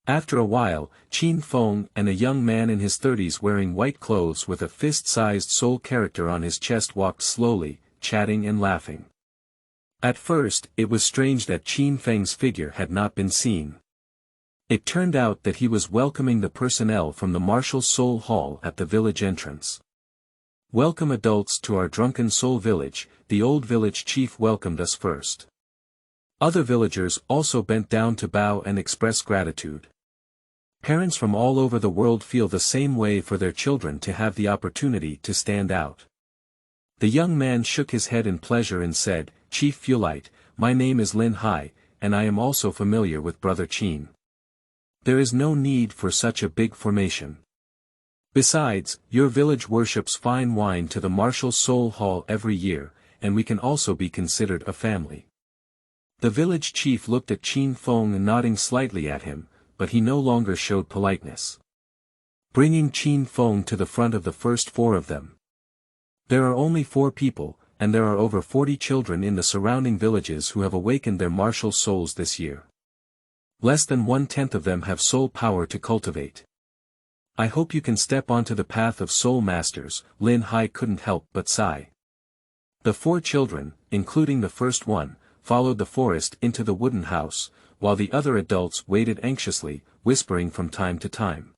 After a while, Qin Feng and a young man in his 30s wearing white clothes with a fist-sized soul character on his chest walked slowly, chatting and laughing. At first, it was strange that Qin Feng's figure had not been seen. It turned out that he was welcoming the personnel from the Martial Soul Hall at the village entrance. Welcome adults to our drunken soul village, the old village chief welcomed us first. Other villagers also bent down to bow and express gratitude. Parents from all over the world feel the same way for their children to have the opportunity to stand out. The young man shook his head in pleasure and said, Chief Fulite, my name is Lin Hai, and I am also familiar with Brother Qin. There is no need for such a big formation. Besides, your village worships fine wine to the martial soul hall every year, and we can also be considered a family. The village chief looked at Qin Feng nodding slightly at him, but he no longer showed politeness. Bringing Qin Feng to the front of the first four of them. There are only 4 people, and there are over 40 children in the surrounding villages who have awakened their martial souls this year. Less than 1/10 of them have soul power to cultivate. I hope you can step onto the path of soul masters. Lin Hai couldn't help but sigh. The 4 children, including the first one, followed the forest into the wooden house, while the other adults waited anxiously, whispering from time to time.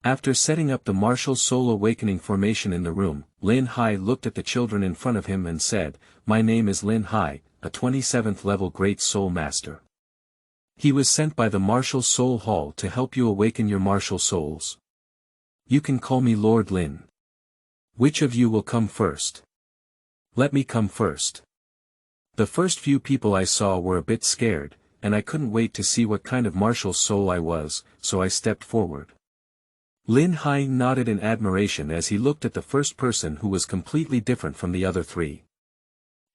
After setting up the martial soul awakening formation in the room, Lin Hai looked at the children in front of him and said, "My name is Lin Hai, a 27th level Great Soul Master. He was sent by the Martial Soul Hall to help you awaken your martial souls. You can call me Lord Lin. Which of you will come first?" "Let me come first." The first few people I saw were a bit scared, and I couldn't wait to see what kind of martial soul I was, so I stepped forward. Lin Hai nodded in admiration as he looked at the first person who was completely different from the other 3.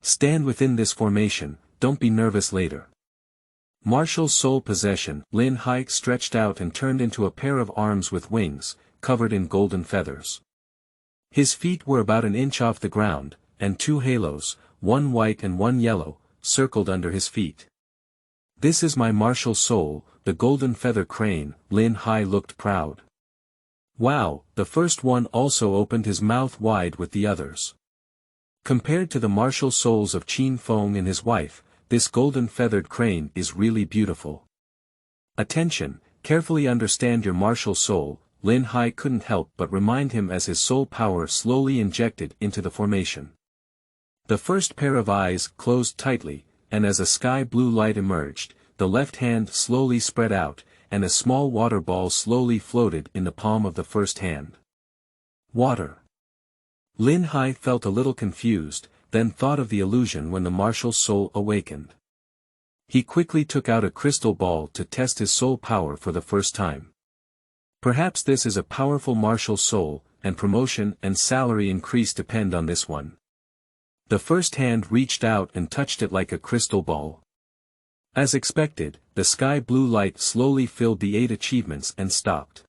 "Stand within this formation, don't be nervous later." Martial soul possession. Lin Hai stretched out and turned into a pair of arms with wings, covered in golden feathers. His feet were about an inch off the ground, and 2 halos, one white and one yellow, circled under his feet. "This is my martial soul, the golden feather crane." Lin Hai looked proud. Wow, the first one also opened his mouth wide with the others. Compared to the martial souls of Qin Feng and his wife, this golden feathered crane is really beautiful. Attention, carefully understand your martial soul. Lin Hai couldn't help but remind him as his soul power slowly injected into the formation. The first pair of eyes closed tightly, and as a sky blue light emerged, the left hand slowly spread out, and a small water ball slowly floated in the palm of the first hand. Water. Lin Hai felt a little confused, then thought of the illusion when the martial soul awakened. He quickly took out a crystal ball to test his soul power for the first time. Perhaps this is a powerful martial soul, and promotion and salary increase depend on this one. The first hand reached out and touched it like a crystal ball. As expected, the sky blue light slowly filled the 8 achievements and stopped.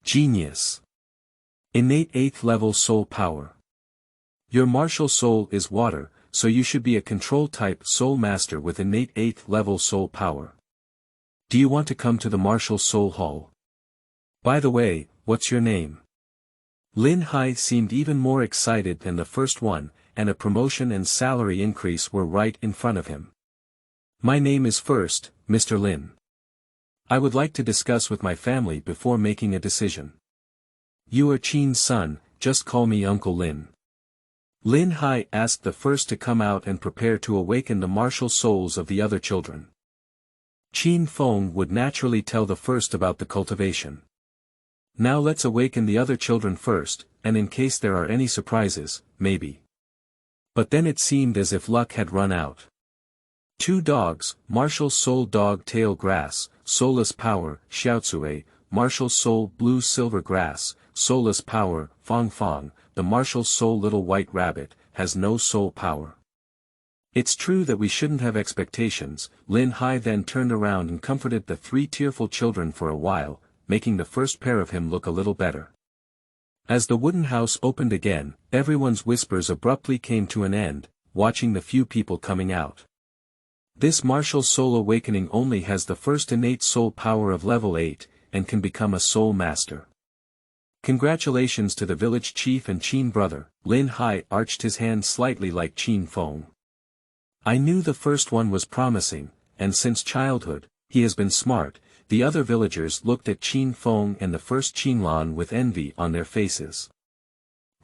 Genius. Innate 8th level soul power. Your martial soul is water, so you should be a control type soul master with innate 8th level soul power. Do you want to come to the martial soul hall? By the way, what's your name? Lin Hai seemed even more excited than the first one, and a promotion and salary increase were right in front of him. My name is first, Mr. Lin. I would like to discuss with my family before making a decision. You are Qin's son, just call me Uncle Lin. Lin Hai asked the first to come out and prepare to awaken the martial souls of the other children. Qin Feng would naturally tell the first about the cultivation. Now let's awaken the other children first, and in case there are any surprises, maybe. But then it seemed as if luck had run out. 2 dogs, martial soul dog tail grass, soulless power, xiaotsue, martial soul blue silver grass, soulless power, fong fong, the martial soul little white rabbit, has no soul power. It's true that we shouldn't have expectations. Lin Hai then turned around and comforted the 3 tearful children for a while, making the first pair of him look a little better. As the wooden house opened again, everyone's whispers abruptly came to an end, watching the few people coming out. This martial soul awakening only has the first innate soul power of level 8, and can become a soul master. Congratulations to the village chief and Qin brother. Lin Hai arched his hand slightly like Qin Feng. I knew the first one was promising, and since childhood, he has been smart. The other villagers looked at Qin Feng and the first Qinlan with envy on their faces.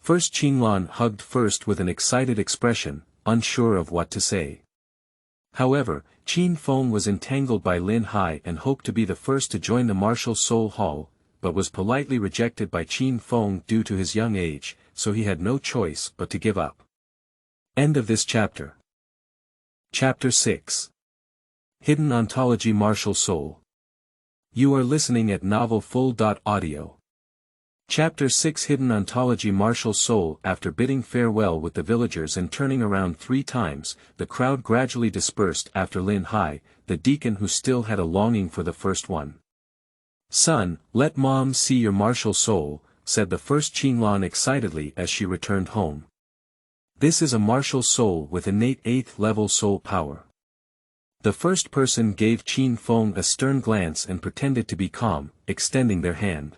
First Qinlan hugged first with an excited expression, unsure of what to say. However, Qin Feng was entangled by Lin Hai and hoped to be the first to join the martial soul hall, but was politely rejected by Qin Feng due to his young age, so he had no choice but to give up. End of this chapter. Chapter 6. Hidden Ontology Martial Soul. You are listening at novelfull.audio. Chapter 6 Hidden Ontology Martial Soul. After bidding farewell with the villagers and turning around 3 times, the crowd gradually dispersed after Lin Hai, the deacon who still had a longing for the first one. "Son, let Mom see your martial soul," said the first Qinglan excitedly as she returned home. "This is a martial soul with innate 8th level soul power." The first person gave Qin Feng a stern glance and pretended to be calm, extending their hand.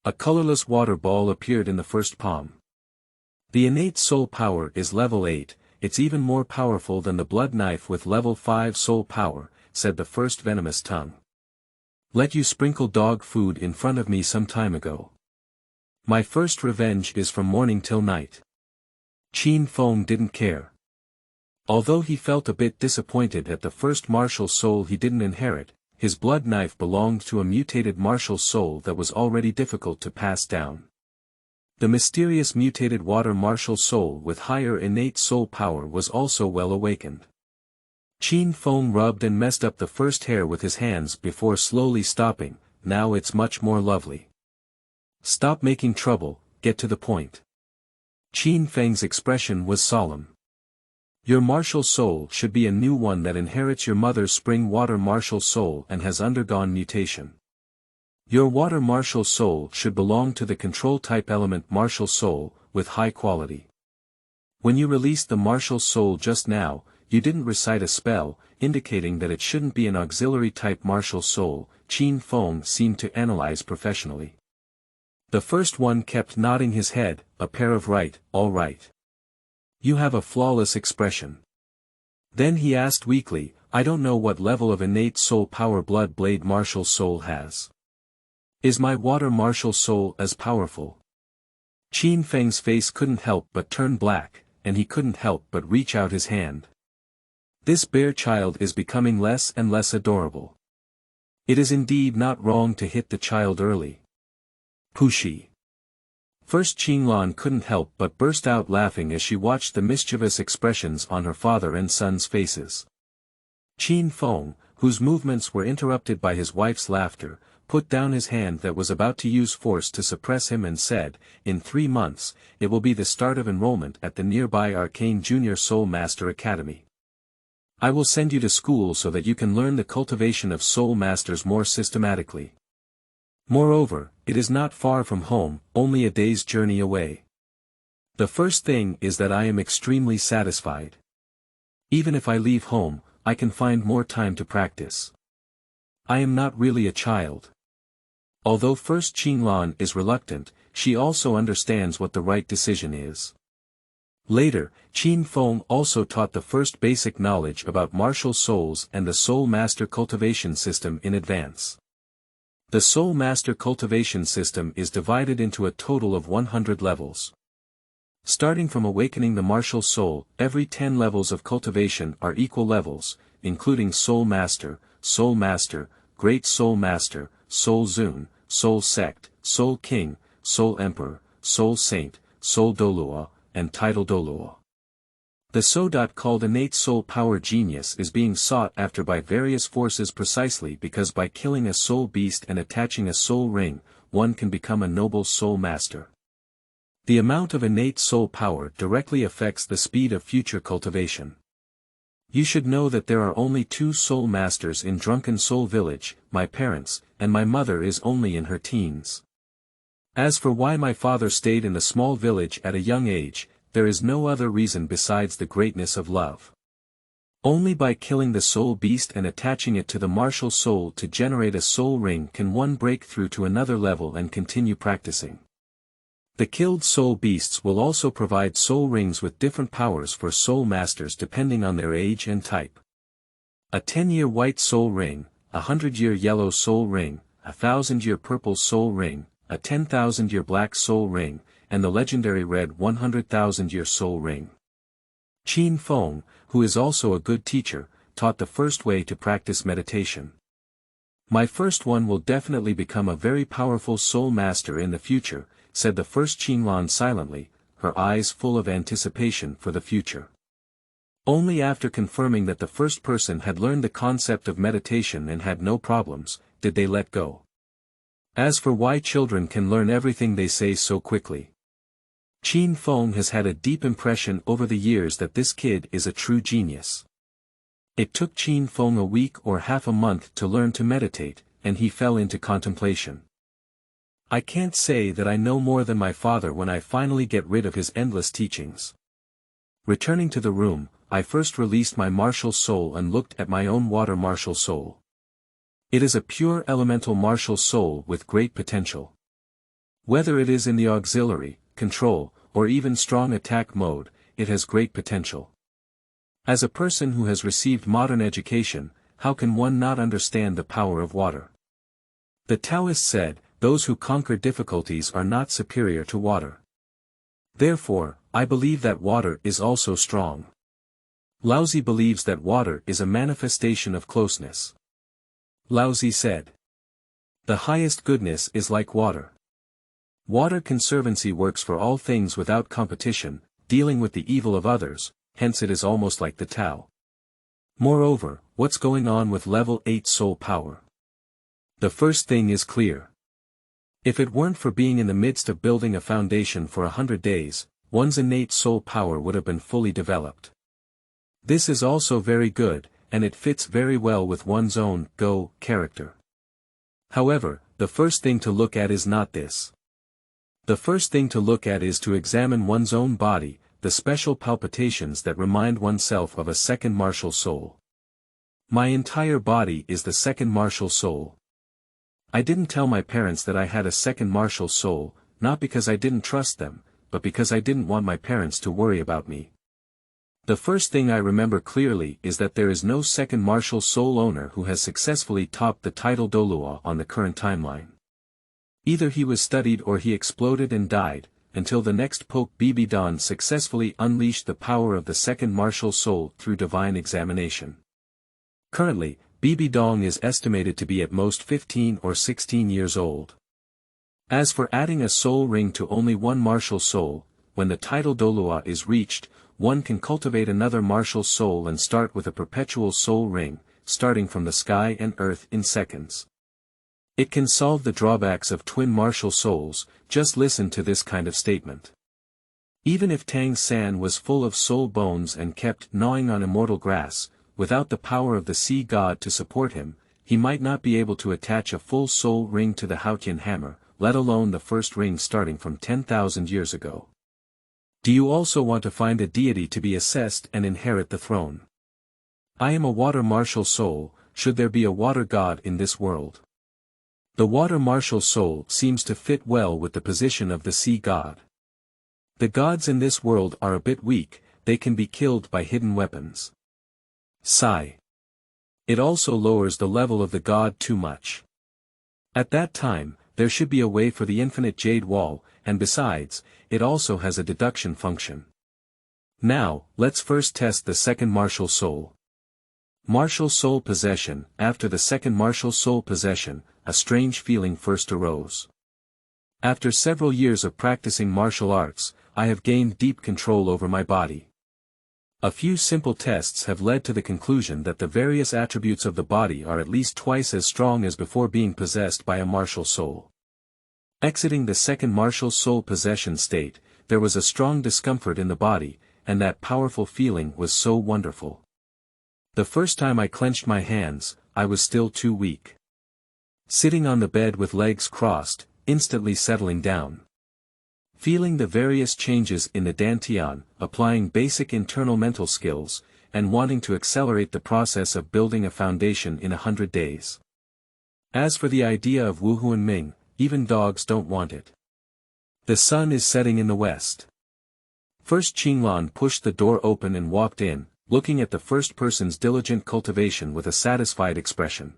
A colorless water ball appeared in the first palm. "The innate soul power is level 8, it's even more powerful than the blood knife with level 5 soul power," said the first venomous tongue. "Let you sprinkle dog food in front of me some time ago. My first revenge is from morning till night." Qin Feng didn't care. Although he felt a bit disappointed at the first martial soul he didn't inherit, his blood knife belonged to a mutated martial soul that was already difficult to pass down. The mysterious mutated water martial soul with higher innate soul power was also well awakened. Qin Feng rubbed and messed up the first hair with his hands before slowly stopping. "Now it's much more lovely. Stop making trouble, get to the point." Qin Feng's expression was solemn. "Your martial soul should be a new one that inherits your mother's spring water martial soul and has undergone mutation. Your water martial soul should belong to the control type element martial soul, with high quality. When you released the martial soul just now, you didn't recite a spell, indicating that it shouldn't be an auxiliary type martial soul," Qin Feng seemed to analyze professionally. The first one kept nodding his head, a pair of right, all right. "You have a flawless expression." Then he asked weakly, "I don't know what level of innate soul power blood blade martial soul has. Is my water martial soul as powerful?" Qin Feng's face couldn't help but turn black, and he couldn't help but reach out his hand. This bear child is becoming less and less adorable. It is indeed not wrong to hit the child early. Pushi. First Qinglan couldn't help but burst out laughing as she watched the mischievous expressions on her father and son's faces. Qin Feng, whose movements were interrupted by his wife's laughter, put down his hand that was about to use force to suppress him and said, "In 3 months, it will be the start of enrollment at the nearby Arcane Junior Soul Master Academy. I will send you to school so that you can learn the cultivation of Soul Masters more systematically. Moreover, it is not far from home, only a day's journey away. The first thing is that I am extremely satisfied. Even if I leave home, I can find more time to practice. I am not really a child." Although First Qinglan is reluctant, she also understands what the right decision is. Later, Qin Feng also taught the first basic knowledge about martial souls and the Soul Master cultivation system in advance. The Soul Master cultivation system is divided into a total of 100 levels. Starting from awakening the martial soul, every 10 levels of cultivation are equal levels, including Soul Master, Great Soul Master, Soul Zun, Soul Sect, Soul King, Soul Emperor, Soul Saint, Soul Douluo, and Title Douluo. The Sodot called innate soul power genius is being sought after by various forces precisely because by killing a soul beast and attaching a soul ring, one can become a noble soul master. The amount of innate soul power directly affects the speed of future cultivation. You should know that there are only 2 soul masters in Drunken Soul Village, my parents, and my mother is only in her teens. As for why my father stayed in the small village at a young age, there is no other reason besides the greatness of love. Only by killing the soul beast and attaching it to the martial soul to generate a soul ring can one break through to another level and continue practicing. The killed soul beasts will also provide soul rings with different powers for soul masters depending on their age and type. A 10-year white soul ring, a 100-year yellow soul ring, a 1,000-year purple soul ring, a 10,000-year black soul ring, and the legendary red 100,000-year soul ring. Qin Feng, who is also a good teacher, taught the first way to practice meditation. My first one will definitely become a very powerful soul master in the future, said the first Qinglan silently, her eyes full of anticipation for the future. Only after confirming that the first person had learned the concept of meditation and had no problems, did they let go. As for why children can learn everything they say so quickly. Qin Feng has had a deep impression over the years that this kid is a true genius. It took Qin Feng a week or half a month to learn to meditate, and he fell into contemplation. I can't say that I know more than my father when I finally get rid of his endless teachings. Returning to the room, I first released my martial soul and looked at my own water martial soul. It is a pure elemental martial soul with great potential. Whether it is in the auxiliary, control, or even strong attack mode, it has great potential. As a person who has received modern education, how can one not understand the power of water? The Taoist said, those who conquer difficulties are not superior to water. Therefore, I believe that water is also strong. Laozi believes that water is a manifestation of closeness. Laozi said, the highest goodness is like water. Water conservancy works for all things without competition, dealing with the evil of others, hence it is almost like the Tao. Moreover, what's going on with level 8 soul power? The first thing is clear. If it weren't for being in the midst of building a foundation for 100 days, one's innate soul power would have been fully developed. This is also very good, and it fits very well with one's own go character. However, the first thing to look at is not this. The first thing to look at is to examine one's own body, the special palpitations that remind oneself of a second martial soul. My entire body is the second martial soul. I didn't tell my parents that I had a second martial soul, not because I didn't trust them, but because I didn't want my parents to worry about me. The first thing I remember clearly is that there is no second martial soul owner who has successfully topped the title Douluo on the current timeline. Either he was studied or he exploded and died, until the next Pope EP1-10 successfully unleashed the power of the second martial soul through divine examination. Currently, EP1-10 is estimated to be at most 15 or 16 years old. As for adding a soul ring to only one martial soul, when the title Douluo is reached, one can cultivate another martial soul and start with a perpetual soul ring, starting from the sky and earth in seconds. It can solve the drawbacks of twin martial souls. Just listen to this kind of statement. Even if Tang San was full of soul bones and kept gnawing on immortal grass, without the power of the sea god to support him, he might not be able to attach a full soul ring to the Haotian hammer, let alone the first ring starting from 10,000 years ago. Do you also want to find a deity to be assessed and inherit the throne? I am a water martial soul, should there be a water god in this world? The water martial soul seems to fit well with the position of the sea god. The gods in this world are a bit weak, they can be killed by hidden weapons. Sigh. It also lowers the level of the god too much. At that time, there should be a way for the infinite jade wall, and besides, it also has a deduction function. Now, let's first test the second martial soul. Martial soul possession. After the second martial soul possession, a strange feeling first arose. After several years of practicing martial arts, I have gained deep control over my body. A few simple tests have led to the conclusion that the various attributes of the body are at least twice as strong as before being possessed by a martial soul. Exiting the second martial soul possession state, there was a strong discomfort in the body, and that powerful feeling was so wonderful. The first time I clenched my hands, I was still too weak. Sitting on the bed with legs crossed, instantly settling down. Feeling the various changes in the dantian, applying basic internal mental skills, and wanting to accelerate the process of building a foundation in 100 days. As for the idea of Wu Huanming, even dogs don't want it. The sun is setting in the west. First Qinglan pushed the door open and walked in, looking at the first person's diligent cultivation with a satisfied expression.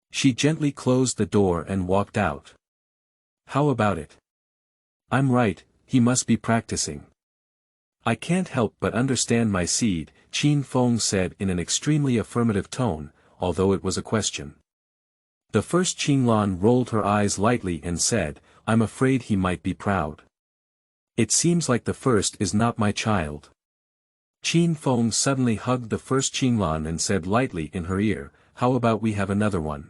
She gently closed the door and walked out. How about it? I'm right, he must be practicing. I can't help but understand my seed, Qin Feng said in an extremely affirmative tone, although it was a question. The first Qinglan rolled her eyes lightly and said, I'm afraid he might be proud. It seems like the first is not my child. Qin Feng suddenly hugged the first Qinglan and said lightly in her ear, how about we have another one?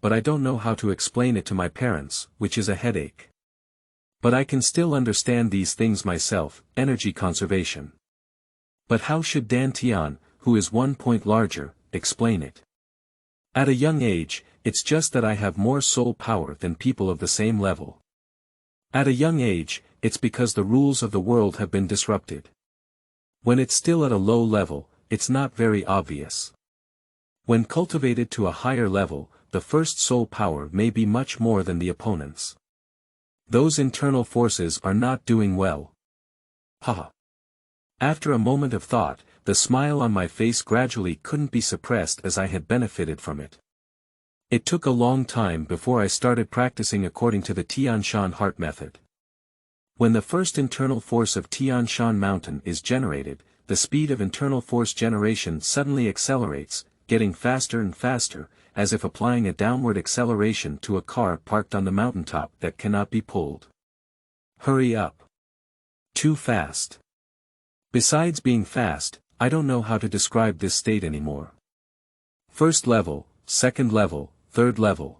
but I don't know how to explain it to my parents, which is a headache. But I can still understand these things myself, energy conservation. But how should Dan Tian, who is 1 point larger, explain it? At a young age, it's just that I have more soul power than people of the same level. At a young age, it's because the rules of the world have been disrupted. When it's still at a low level, it's not very obvious. When cultivated to a higher level, the first soul power may be much more than the opponent's. Those internal forces are not doing well. Haha. After a moment of thought, the smile on my face gradually couldn't be suppressed as I had benefited from it. It took a long time before I started practicing according to the Tian Shan heart method. When the first internal force of Tian Shan mountain is generated, the speed of internal force generation suddenly accelerates, getting faster and faster, as if applying a downward acceleration to a car parked on the mountaintop that cannot be pulled. Hurry up. Too fast. Besides being fast, I don't know how to describe this state anymore. First level, second level, third level.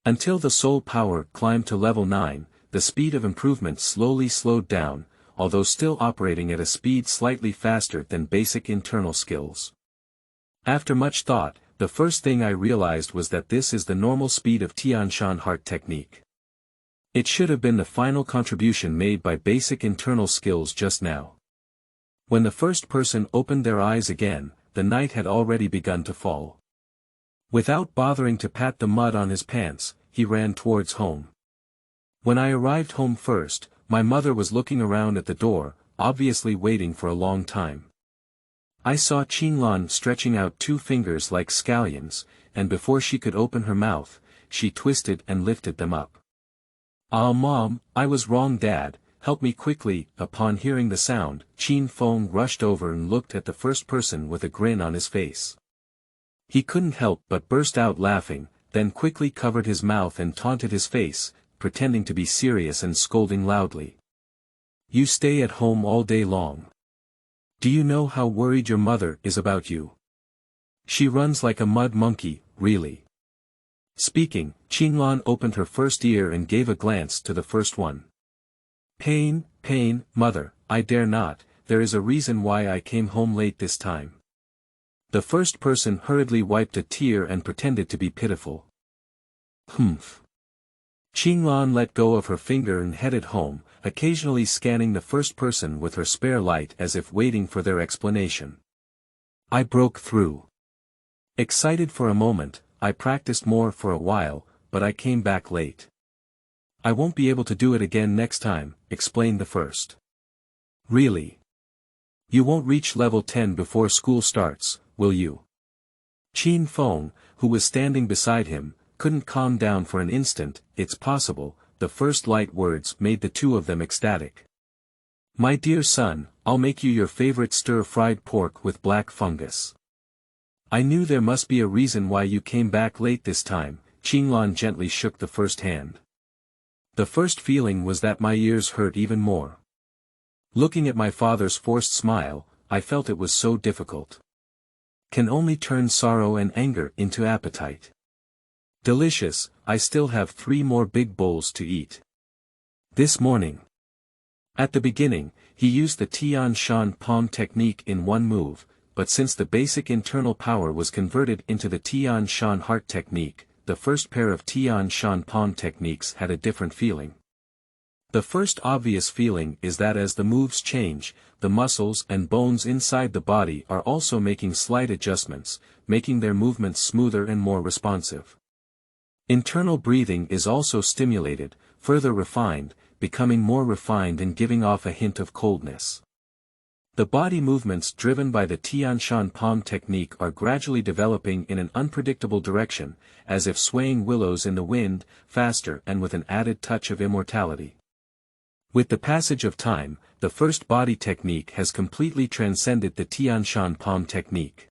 Until the soul power climbed to level 9, the speed of improvement slowly slowed down, although still operating at a speed slightly faster than basic internal skills. After much thought, the first thing I realized was that this is the normal speed of Tian Shan heart technique. It should have been the final contribution made by basic internal skills just now. When the first person opened their eyes again, the night had already begun to fall. Without bothering to pat the mud on his pants, he ran towards home. When I arrived home first, my mother was looking around at the door, obviously waiting for a long time. I saw Qinlan stretching out 2 fingers like scallions, and before she could open her mouth, she twisted and lifted them up. "Ah, Mom, I was wrong, Dad, help me quickly." Upon hearing the sound, Qin Feng rushed over and looked at the first person with a grin on his face. He couldn't help but burst out laughing, then quickly covered his mouth and taunted his face, pretending to be serious and scolding loudly. "You stay at home all day long. Do you know how worried your mother is about you? She runs like a mud monkey, really." Speaking, Qinlan opened her first ear and gave a glance to the first one. Pain, mother, I dare not, there is a reason why I came home late this time." The first person hurriedly wiped a tear and pretended to be pitiful. "Humph." Qinlan let go of her finger and headed home, occasionally scanning the first person with her spare light as if waiting for their explanation. I broke through. Excited for a moment, I practiced more for a while, but I came back late. "I won't be able to do it again next time," explained the first. "Really? You won't reach level 10 before school starts, will you?" Qin Feng, who was standing beside him, couldn't calm down for an instant. "It's possible," the first light words made the two of them ecstatic. "My dear son, I'll make you your favorite stir-fried pork with black fungus." "I knew there must be a reason why you came back late this time." Qinlan gently shook the first hand. The first feeling was that my ears hurt even more. Looking at my father's forced smile, I felt it was so difficult. Can only turn sorrow and anger into appetite. Delicious. I still have 3 more big bowls to eat. This morning. At the beginning, he used the Tian Shan palm technique in one move, but since the basic internal power was converted into the Tian Shan heart technique, the first pair of Tian Shan palm techniques had a different feeling. The first obvious feeling is that as the moves change, the muscles and bones inside the body are also making slight adjustments, making their movements smoother and more responsive. Internal breathing is also stimulated, further refined, becoming more refined and giving off a hint of coldness. The body movements driven by the Tian Shan palm technique are gradually developing in an unpredictable direction, as if swaying willows in the wind, faster and with an added touch of immortality. With the passage of time, the first body technique has completely transcended the Tian Shan palm technique.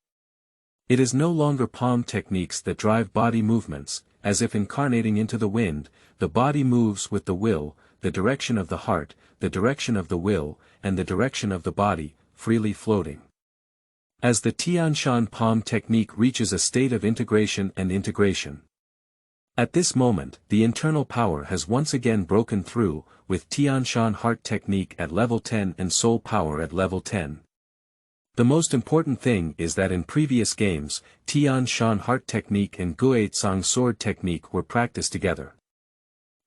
It is no longer palm techniques that drive body movements, as if incarnating into the wind, the body moves with the will, the direction of the heart, the direction of the will, and the direction of the body, freely floating. As the Tian Shan palm technique reaches a state of integration, At this moment, the internal power has once again broken through, with Tianshan Heart Technique at level 10 and Soul Power at level 10. The most important thing is that in previous games, Tianshan Heart Technique and Guizhang Sword Technique were practiced together.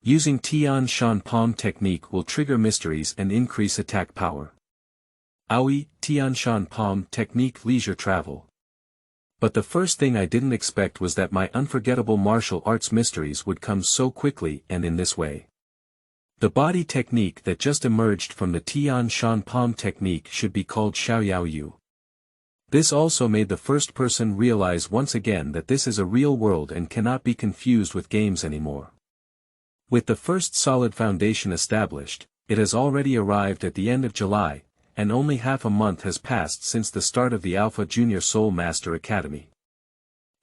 Using Tianshan Palm Technique will trigger mysteries and increase attack power. Aoi, Tianshan Palm Technique Leisure Travel. But the first thing I didn't expect was that my unforgettable martial arts mysteries would come so quickly and in this way. The body technique that just emerged from the Tianshan Palm Technique should be called Xiaoyao Yu. This also made the first person realize once again that this is a real world and cannot be confused with games anymore. With the first solid foundation established, it has already arrived at the end of July, and only half a month has passed since the start of the Alpha Junior Soul Master Academy.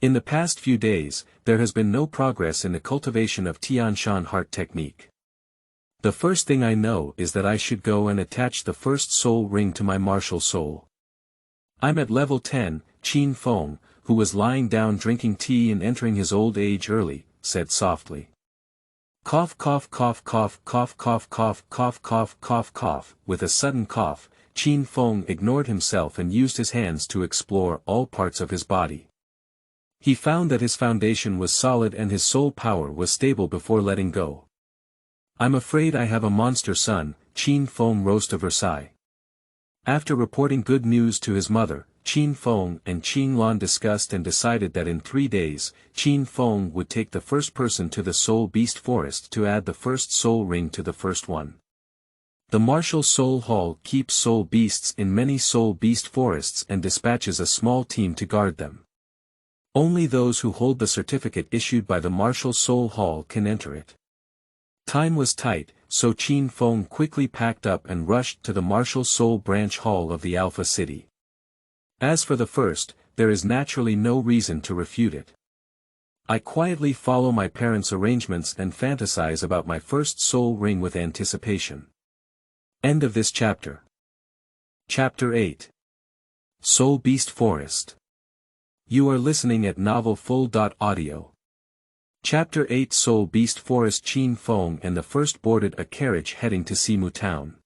In the past few days, there has been no progress in the cultivation of Tianshan Heart Technique. The first thing I know is that I should go and attach the first soul ring to my martial soul. I'm at level 10, Qin Feng, who was lying down drinking tea and entering his old age early, said softly. Cough cough cough cough cough cough cough cough cough cough cough. With a sudden cough, Qin Feng ignored himself and used his hands to explore all parts of his body. He found that his foundation was solid and his soul power was stable before letting go. I'm afraid I have a monster son, Qin Feng rose to Versailles. After reporting good news to his mother, Qin Feng and Qin Lan discussed and decided that in 3 days, Qin Feng would take the first person to the Soul Beast Forest to add the first soul ring to the first one. The Martial Soul Hall keeps soul beasts in many soul beast forests and dispatches a small team to guard them. Only those who hold the certificate issued by the Martial Soul Hall can enter it. Time was tight, so Qin Feng quickly packed up and rushed to the Martial Soul Branch Hall of the Alpha City. As for the first, there is naturally no reason to refute it. I quietly follow my parents' arrangements and fantasize about my first soul ring with anticipation. End of this chapter. Chapter 8. Soul Beast Forest. You are listening at novelfull.audio. Chapter 8 Soul Beast Forest. Qin Feng and the first boarded a carriage heading to Simu Town.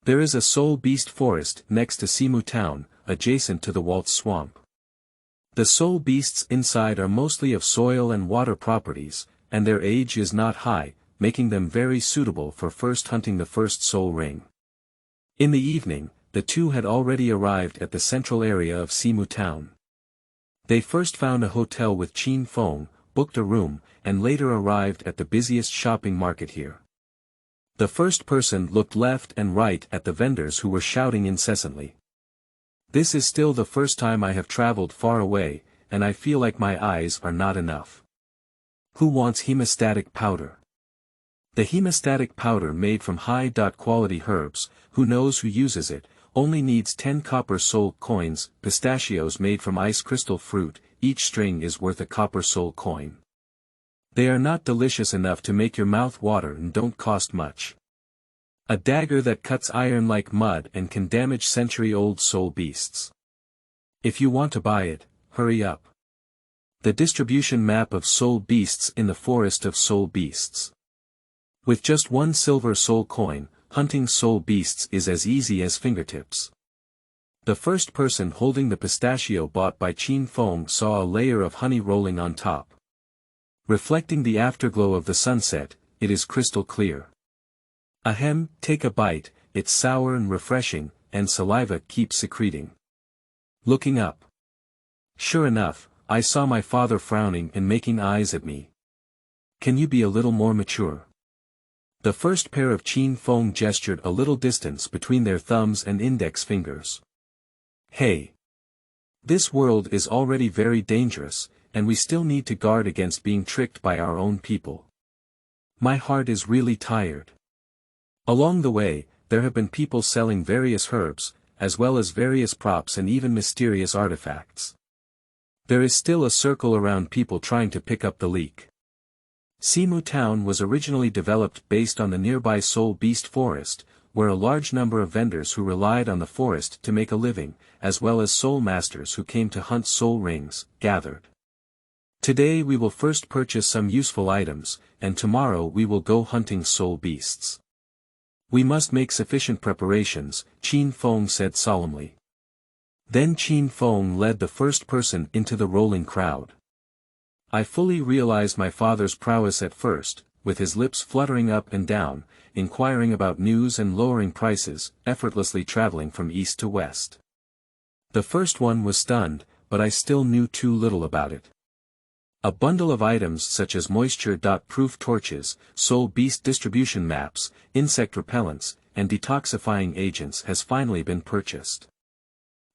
There is a Soul Beast Forest next to Simu Town, adjacent to the Waltz Swamp. The soul beasts inside are mostly of soil and water properties, and their age is not high, making them very suitable for first hunting the first soul ring. In the evening, the two had already arrived at the central area of Simu Town. They first found a hotel with Qin Feng, booked a room, and later arrived at the busiest shopping market here. The first person looked left and right at the vendors who were shouting incessantly. This is still the first time I have traveled far away, and I feel like my eyes are not enough. Who wants hemostatic powder? The hemostatic powder made from high-quality herbs, who knows who uses it, only needs 10 copper soul coins. Pistachios made from ice crystal fruit, each string is worth a copper soul coin. They are not delicious enough to make your mouth water and don't cost much. A dagger that cuts iron like mud and can damage century-old soul beasts. If you want to buy it, hurry up. The distribution map of soul beasts in the forest of soul beasts. With just 1 silver soul coin, hunting soul beasts is as easy as fingertips. The first person holding the pistachio bought by Qin Feng saw a layer of honey rolling on top. Reflecting the afterglow of the sunset, it is crystal clear. Ahem, take a bite, it's sour and refreshing, and saliva keeps secreting. Looking up. Sure enough, I saw my father frowning and making eyes at me. Can you be a little more mature? The first pair of Qin Feng gestured a little distance between their thumbs and index fingers. Hey! This world is already very dangerous, and we still need to guard against being tricked by our own people. My heart is really tired. Along the way, there have been people selling various herbs, as well as various props and even mysterious artifacts. There is still a circle around people trying to pick up the leak. Simu Town was originally developed based on the nearby Soul Beast Forest, where a large number of vendors who relied on the forest to make a living, as well as soul masters who came to hunt soul rings, gathered. Today we will first purchase some useful items, and tomorrow we will go hunting soul beasts. We must make sufficient preparations, Qin Feng said solemnly. Then Qin Feng led the first person into the rolling crowd. I fully realized my father's prowess at first, with his lips fluttering up and down, inquiring about news and lowering prices, effortlessly traveling from east to west. The first one was stunned, but I still knew too little about it. A bundle of items such as moisture-proof torches, soul beast distribution maps, insect repellents, and detoxifying agents has finally been purchased.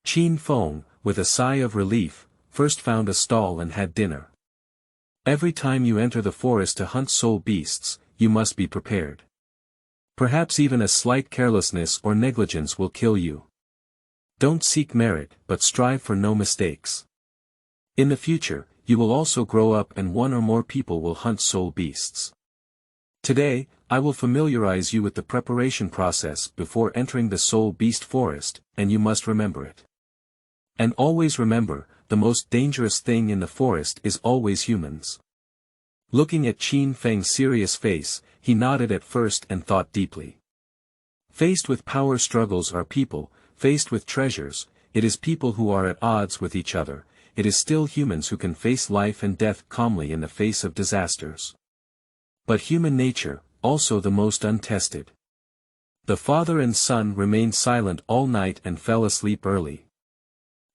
Qin Feng, with a sigh of relief, first found a stall and had dinner. Every time you enter the forest to hunt soul beasts, you must be prepared. Perhaps even a slight carelessness or negligence will kill you. Don't seek merit, but strive for no mistakes. In the future, you will also grow up and one or more people will hunt soul beasts. Today, I will familiarize you with the preparation process before entering the soul beast forest, and you must remember it. And always remember, the most dangerous thing in the forest is always humans. Looking at Qin Feng's serious face, he nodded at first and thought deeply. Faced with power struggles are people, faced with treasures, it is people who are at odds with each other, it is still humans who can face life and death calmly in the face of disasters. But human nature, also the most untested. The father and son remained silent all night and fell asleep early.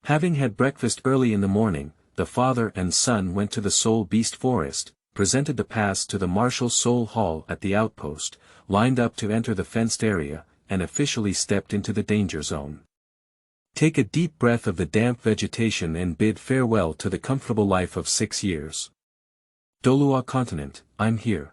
Having had breakfast early in the morning, the father and son went to the soul beast forest, presented the pass to the martial soul hall at the outpost, lined up to enter the fenced area, and officially stepped into the danger zone. Take a deep breath of the damp vegetation and bid farewell to the comfortable life of 6 years. Douluo continent, I'm here.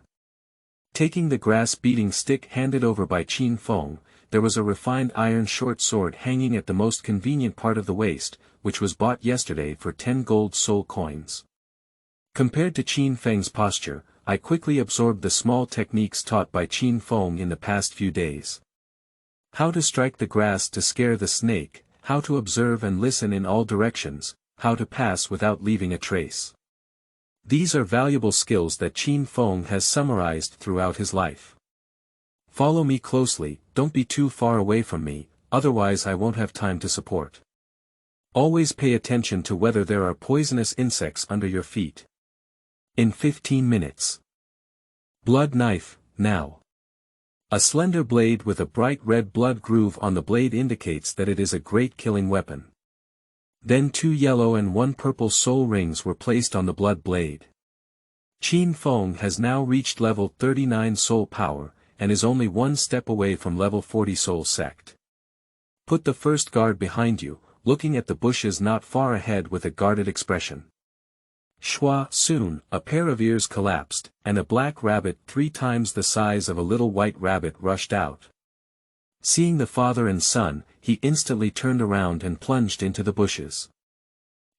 Taking the grass-beating stick handed over by Qin Feng, there was a refined iron short sword hanging at the most convenient part of the waist, which was bought yesterday for 10 gold soul coins. Compared to Qin Feng's posture, I quickly absorbed the small techniques taught by Qin Feng in the past few days. How to strike the grass to scare the snake, how to observe and listen in all directions, how to pass without leaving a trace. These are valuable skills that Qin Feng has summarized throughout his life. Follow me closely, don't be too far away from me, otherwise I won't have time to support. Always pay attention to whether there are poisonous insects under your feet. In 15 minutes. Blood knife, now. A slender blade with a bright red blood groove on the blade indicates that it is a great killing weapon. Then 2 yellow and 1 purple soul rings were placed on the blood blade. Qin Feng has now reached level 39 soul power, and is only 1 step away from level 40 soul sect. Put the first guard behind you, looking at the bushes not far ahead with a guarded expression. Shua, soon, a pair of ears collapsed, and a black rabbit 3 times the size of a little white rabbit rushed out. Seeing the father and son, he instantly turned around and plunged into the bushes.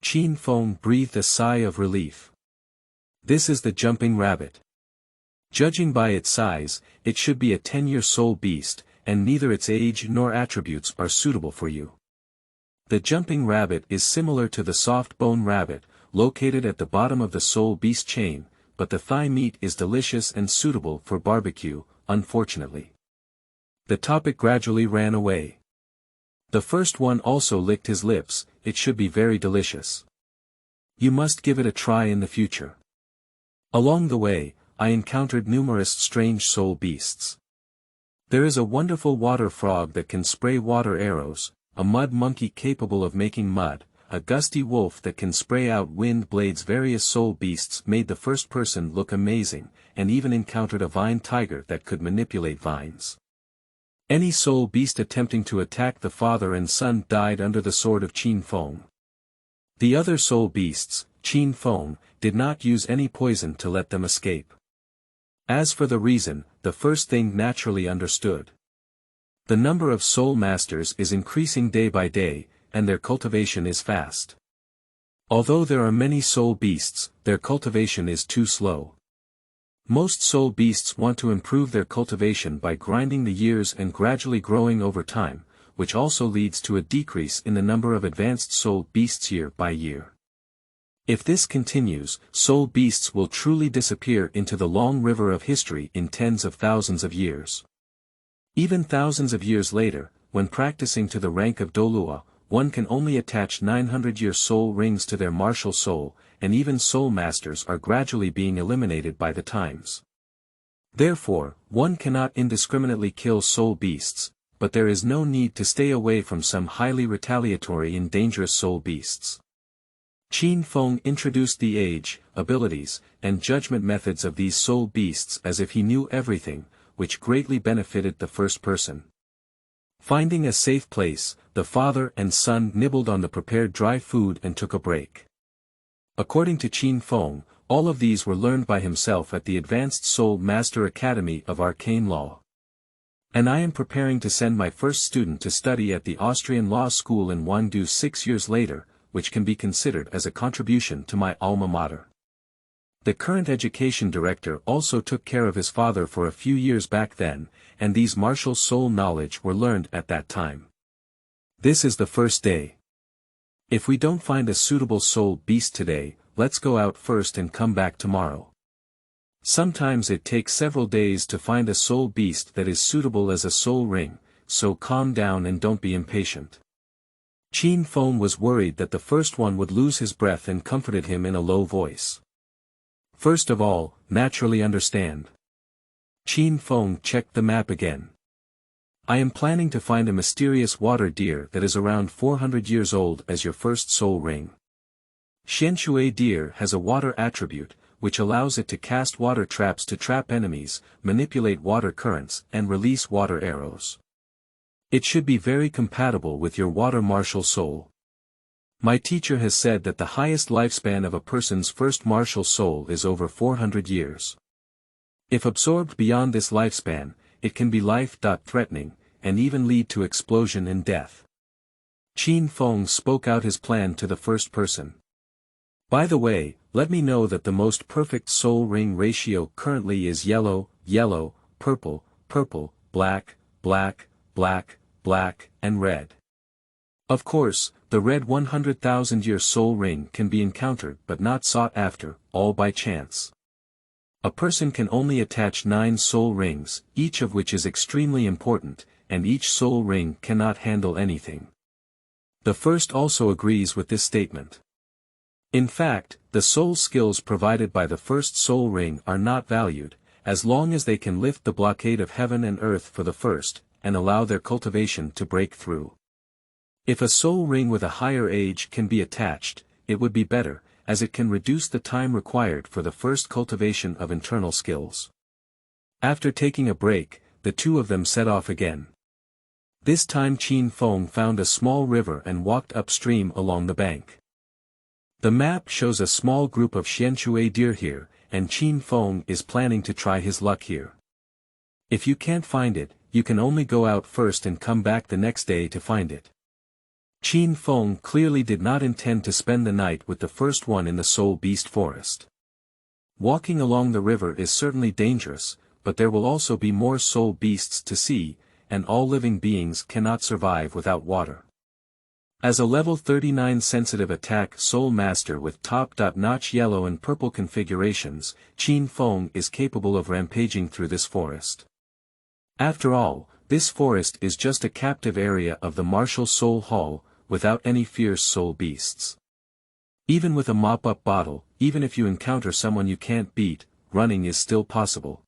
Qin Feng breathed a sigh of relief. This is the jumping rabbit. Judging by its size, it should be a 10-year soul beast, and neither its age nor attributes are suitable for you. The jumping rabbit is similar to the soft bone rabbit, located at the bottom of the soul beast chain, but the thigh meat is delicious and suitable for barbecue, unfortunately. The topic gradually ran away. The first one also licked his lips, it should be very delicious. You must give it a try in the future. Along the way, I encountered numerous strange soul beasts. There is a wonderful water frog that can spray water arrows, a mud monkey capable of making mud, a gusty wolf that can spray out wind blades. Various soul beasts made the first person look amazing, and even encountered a vine tiger that could manipulate vines. Any soul beast attempting to attack the father and son died under the sword of Qin Feng. The other soul beasts, Qin Feng, did not use any poison to let them escape. As for the reason, the first thing naturally understood. The number of soul masters is increasing day by day, and their cultivation is fast. Although there are many soul beasts, their cultivation is too slow. Most soul beasts want to improve their cultivation by grinding the years and gradually growing over time, which also leads to a decrease in the number of advanced soul beasts year by year. If this continues, soul beasts will truly disappear into the long river of history in tens of thousands of years. Even thousands of years later, when practicing to the rank of Douluo, one can only attach 900-year soul rings to their martial soul, and even soul masters are gradually being eliminated by the times. Therefore, one cannot indiscriminately kill soul beasts, but there is no need to stay away from some highly retaliatory and dangerous soul beasts. Qin Feng introduced the age, abilities, and judgment methods of these soul beasts as if he knew everything, which greatly benefited the first person. Finding a safe place, the father and son nibbled on the prepared dry food and took a break. According to Qin Feng, all of these were learned by himself at the Advanced Soul Master Academy of Arcane Law. And I am preparing to send my first student to study at the Austrian Law School in Wandu 6 years later, which can be considered as a contribution to my alma mater. The current education director also took care of his father for a few years back then, and these martial soul knowledge were learned at that time. This is the first day. If we don't find a suitable soul beast today, let's go out first and come back tomorrow. Sometimes it takes several days to find a soul beast that is suitable as a soul ring, so calm down and don't be impatient. Qin Feng was worried that the first one would lose his breath and comforted him in a low voice. First of all, naturally understand. Qin Feng checked the map again. I am planning to find a mysterious water deer that is around 400 years old as your first soul ring. Xianshui deer has a water attribute, which allows it to cast water traps to trap enemies, manipulate water currents, and release water arrows. It should be very compatible with your water martial soul. My teacher has said that the highest lifespan of a person's first martial soul is over 400 years. If absorbed beyond this lifespan, it can be life-threatening, and even lead to explosion and death. Qin Feng spoke out his plan to the first person. By the way, let me know that the most perfect soul ring ratio currently is yellow, yellow, purple, purple, black, black, black, black, and red. Of course, the red 100,000-year soul ring can be encountered but not sought after, all by chance. A person can only attach 9 soul rings, each of which is extremely important, and each soul ring cannot handle anything. The first also agrees with this statement. In fact, the soul skills provided by the first soul ring are not valued, as long as they can lift the blockade of heaven and earth for the first, and allow their cultivation to break through. If a soul ring with a higher age can be attached, it would be better, as it can reduce the time required for the first cultivation of internal skills. After taking a break, the two of them set off again. This time Qin Feng found a small river and walked upstream along the bank. The map shows a small group of Xianshui deer here, and Qin Feng is planning to try his luck here. If you can't find it, you can only go out first and come back the next day to find it. Qin Feng clearly did not intend to spend the night with the first one in the soul beast forest. Walking along the river is certainly dangerous, but there will also be more soul beasts to see, and all living beings cannot survive without water. As a level 39 sensitive attack soul master with top-notch yellow and purple configurations, Qin Feng is capable of rampaging through this forest. After all, this forest is just a captive area of the martial soul hall, without any fierce soul beasts. Even with a mop-up bottle, even if you encounter someone you can't beat, running is still possible.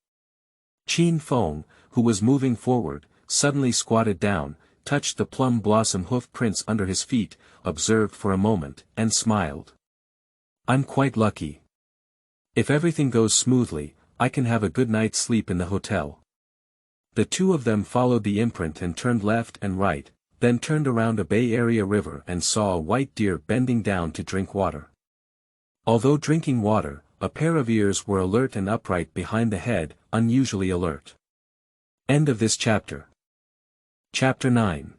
Qin Feng, who was moving forward, suddenly squatted down, touched the plum blossom hoof prints under his feet, observed for a moment, and smiled. I'm quite lucky. If everything goes smoothly, I can have a good night's sleep in the hotel. The two of them followed the imprint and turned left and right, then turned around a Bay Area river and saw a white deer bending down to drink water. Although drinking water, a pair of ears were alert and upright behind the head, unusually alert. End of this chapter. Chapter 9.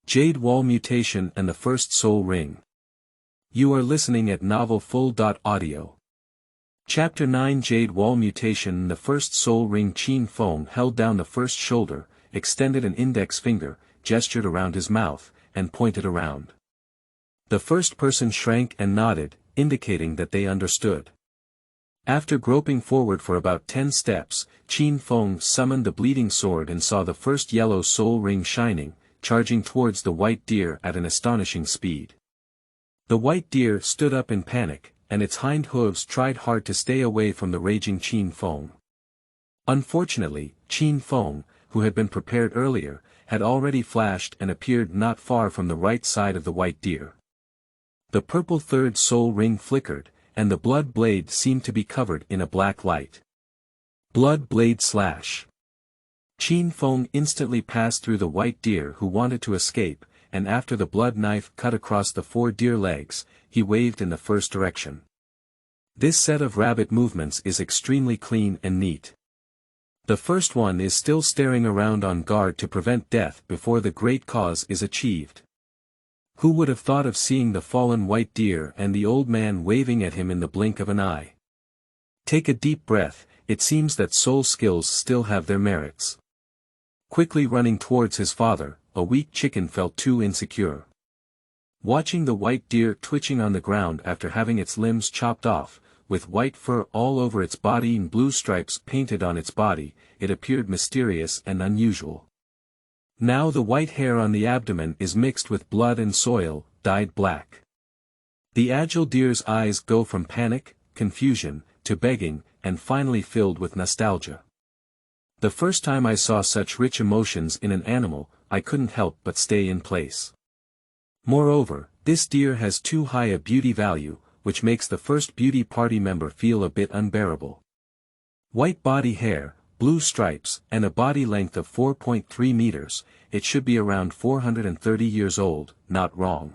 Jade Wall Mutation and the First Soul Ring. You are listening at novelfull.audio. Chapter 9 Jade Wall Mutation and the First Soul Ring. Qin Feng held down the first shoulder, extended an index finger, gestured around his mouth, and pointed around. The first person shrank and nodded, indicating that they understood. After groping forward for about 10 steps, Qin Feng summoned the bleeding sword and saw the first yellow soul ring shining, charging towards the white deer at an astonishing speed. The white deer stood up in panic, and its hind hooves tried hard to stay away from the raging Qin Feng. Unfortunately, Qin Feng, who had been prepared earlier, had already flashed and appeared not far from the right side of the white deer. The purple third soul ring flickered, and the blood blade seemed to be covered in a black light. Blood blade slash. Qin Feng instantly passed through the white deer who wanted to escape, and after the blood knife cut across the 4 deer legs, he waved in the first direction. This set of rabbit movements is extremely clean and neat. The first one is still staring around on guard to prevent death before the great cause is achieved. Who would have thought of seeing the fallen white deer and the old man waving at him in the blink of an eye? Take a deep breath, it seems that soul skills still have their merits. Quickly running towards his father, a weak chicken felt too insecure. Watching the white deer twitching on the ground after having its limbs chopped off, with white fur all over its body and blue stripes painted on its body, it appeared mysterious and unusual. Now the white hair on the abdomen is mixed with blood and soil, dyed black. The agile deer's eyes go from panic, confusion, to begging, and finally filled with nostalgia. The first time I saw such rich emotions in an animal, I couldn't help but stay in place. Moreover, this deer has too high a beauty value, which makes the first beauty party member feel a bit unbearable. White body hair, blue stripes, and a body length of 4.3 meters, it should be around 430 years old, not wrong.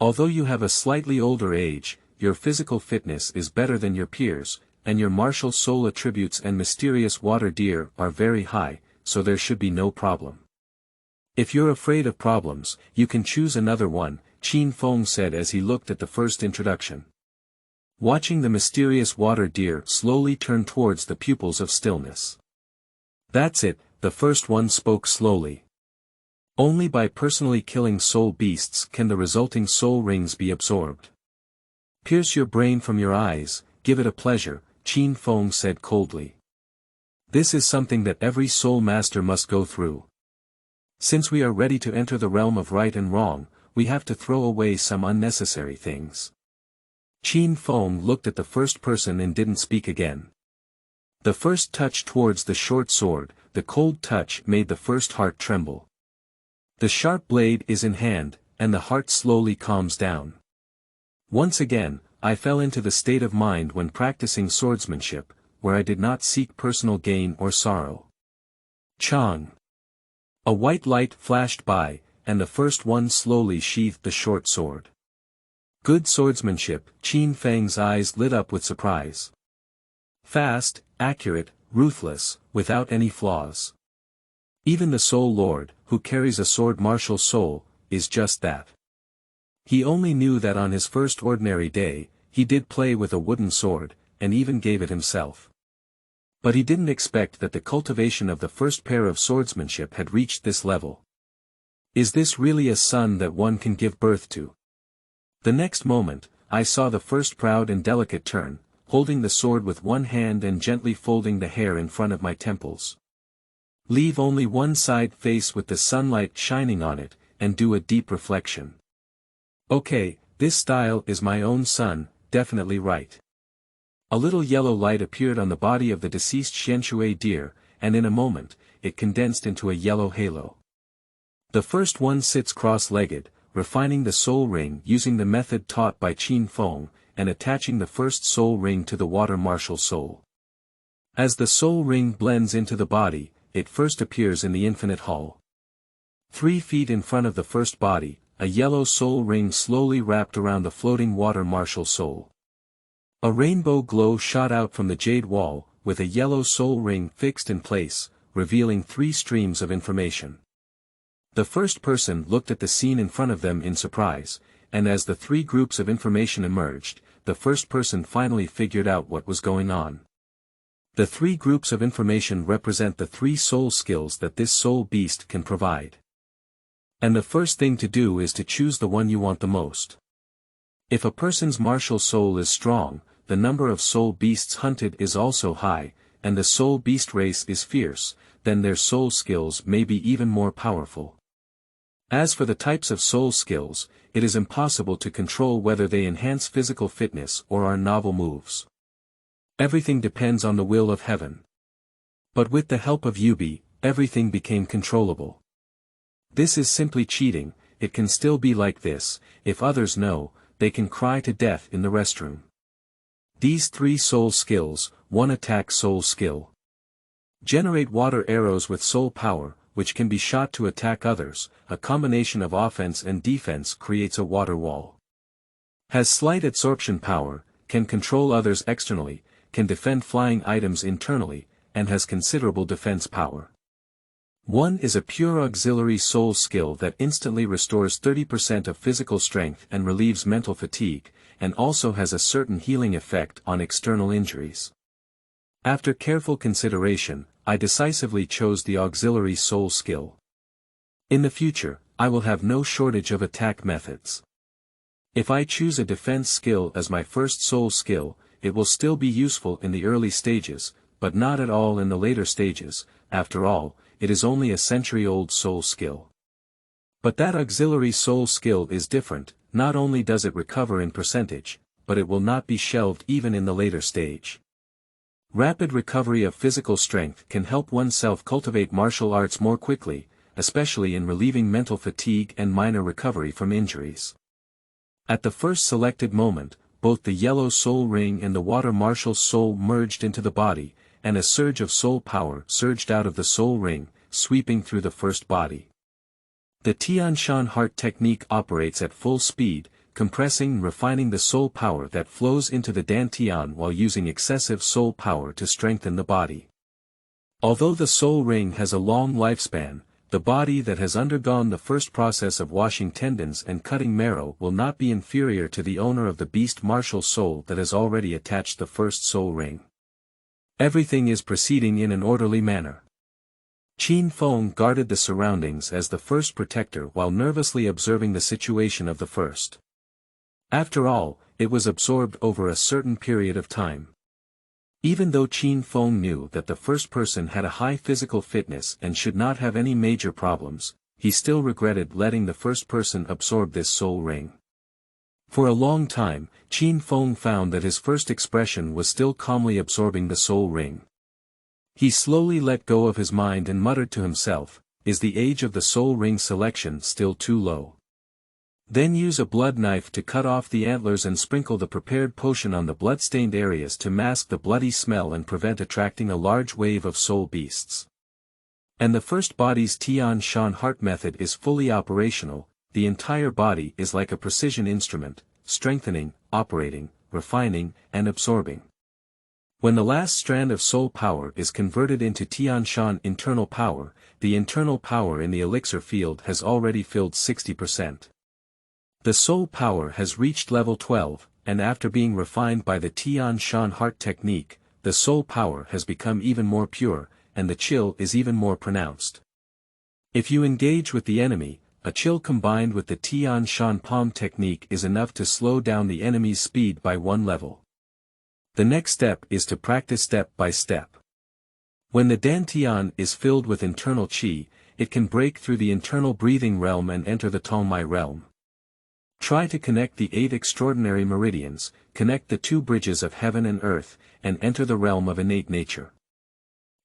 Although you have a slightly older age, your physical fitness is better than your peers, and your martial soul attributes and mysterious water deer are very high, so there should be no problem. If you're afraid of problems, you can choose another one, Qin Feng said as he looked at the first introduction. Watching the mysterious water deer slowly turn towards the pupils of stillness. That's it, the first one spoke slowly. Only by personally killing soul beasts can the resulting soul rings be absorbed. Pierce your brain from your eyes, give it a pleasure, Qin Feng said coldly. This is something that every soul master must go through. Since we are ready to enter the realm of right and wrong, we have to throw away some unnecessary things. Qin Feng looked at the first person and didn't speak again. The first touch towards the short sword, the cold touch made the first heart tremble. The sharp blade is in hand, and the heart slowly calms down. Once again, I fell into the state of mind when practicing swordsmanship, where I did not seek personal gain or sorrow. Chang. A white light flashed by, and the first one slowly sheathed the short sword. Good swordsmanship, Qin Feng's eyes lit up with surprise. Fast, accurate, ruthless, without any flaws. Even the Soul Lord, who carries a sword martial soul, is just that. He only knew that on his first ordinary day, he did play with a wooden sword, and even gave it himself. But he didn't expect that the cultivation of the first pair of swordsmanship had reached this level. Is this really a son that one can give birth to? The next moment, I saw the first proud and delicate turn, holding the sword with one hand and gently folding the hair in front of my temples. Leave only one side face with the sunlight shining on it, and do a deep reflection. Okay, this style is my own son, definitely right. A little yellow light appeared on the body of the deceased Xianshui deer, and in a moment, it condensed into a yellow halo. The first one sits cross-legged, refining the soul ring using the method taught by Qin Feng, and attaching the first soul ring to the water martial soul. As the soul ring blends into the body, it first appears in the infinite hall. 3 feet in front of the first body, a yellow soul ring slowly wrapped around the floating water martial soul. A rainbow glow shot out from the jade wall, with a yellow soul ring fixed in place, revealing 3 streams of information. The first person looked at the scene in front of them in surprise, and as the 3 groups of information emerged, the first person finally figured out what was going on. The 3 groups of information represent the 3 soul skills that this soul beast can provide. And the first thing to do is to choose the one you want the most. If a person's martial soul is strong, the number of soul beasts hunted is also high, and the soul beast race is fierce, then their soul skills may be even more powerful. As for the types of soul skills, it is impossible to control whether they enhance physical fitness or are novel moves. Everything depends on the will of heaven. But with the help of Yubi, everything became controllable. This is simply cheating. It can still be like this. If others know, they can cry to death in the restroom. These 3 soul skills, 1 attack soul skill. Generate water arrows with soul power, which can be shot to attack others. A combination of offense and defense creates a water wall. Has slight absorption power, can control others externally, can defend flying items internally, and has considerable defense power. 1 is a pure auxiliary soul skill that instantly restores 30% of physical strength and relieves mental fatigue, and also has a certain healing effect on external injuries. After careful consideration, I decisively chose the auxiliary soul skill. In the future, I will have no shortage of attack methods. If I choose a defense skill as my first soul skill, it will still be useful in the early stages, but not at all in the later stages. After all, it is only a century-old soul skill. But that auxiliary soul skill is different. Not only does it recover in percentage, but it will not be shelved even in the later stage. Rapid recovery of physical strength can help oneself cultivate martial arts more quickly, especially in relieving mental fatigue and minor recovery from injuries. At the first selected moment, both the yellow soul ring and the water martial soul merged into the body, and a surge of soul power surged out of the soul ring, sweeping through the first body. The Tian Shan heart technique operates at full speed, compressing and refining the soul power that flows into the dantian while using excessive soul power to strengthen the body. Although the soul ring has a long lifespan, the body that has undergone the first process of washing tendons and cutting marrow will not be inferior to the owner of the beast martial soul that has already attached the first soul ring. Everything is proceeding in an orderly manner. Qin Feng guarded the surroundings as the first protector while nervously observing the situation of the first. After all, it was absorbed over a certain period of time. Even though Qin Feng knew that the first person had a high physical fitness and should not have any major problems, he still regretted letting the first person absorb this soul ring. For a long time, Qin Feng found that his first expression was still calmly absorbing the soul ring. He slowly let go of his mind and muttered to himself, "Is the age of the soul ring selection still too low?" Then use a blood knife to cut off the antlers and sprinkle the prepared potion on the blood-stained areas to mask the bloody smell and prevent attracting a large wave of soul beasts. And the first body's Tian Shan heart method is fully operational. The entire body is like a precision instrument, strengthening, operating, refining, and absorbing. When the last strand of soul power is converted into Tian Shan internal power, the internal power in the elixir field has already filled 60%. The soul power has reached level 12, and after being refined by the Tian Shan heart technique, the soul power has become even more pure, and the chill is even more pronounced. If you engage with the enemy, a chill combined with the Tian Shan palm technique is enough to slow down the enemy's speed by 1 level. The next step is to practice step by step. When the dantian is filled with internal qi, it can break through the internal breathing realm and enter the tongmai realm. Try to connect the 8 extraordinary meridians, connect the 2 bridges of heaven and earth, and enter the realm of innate nature.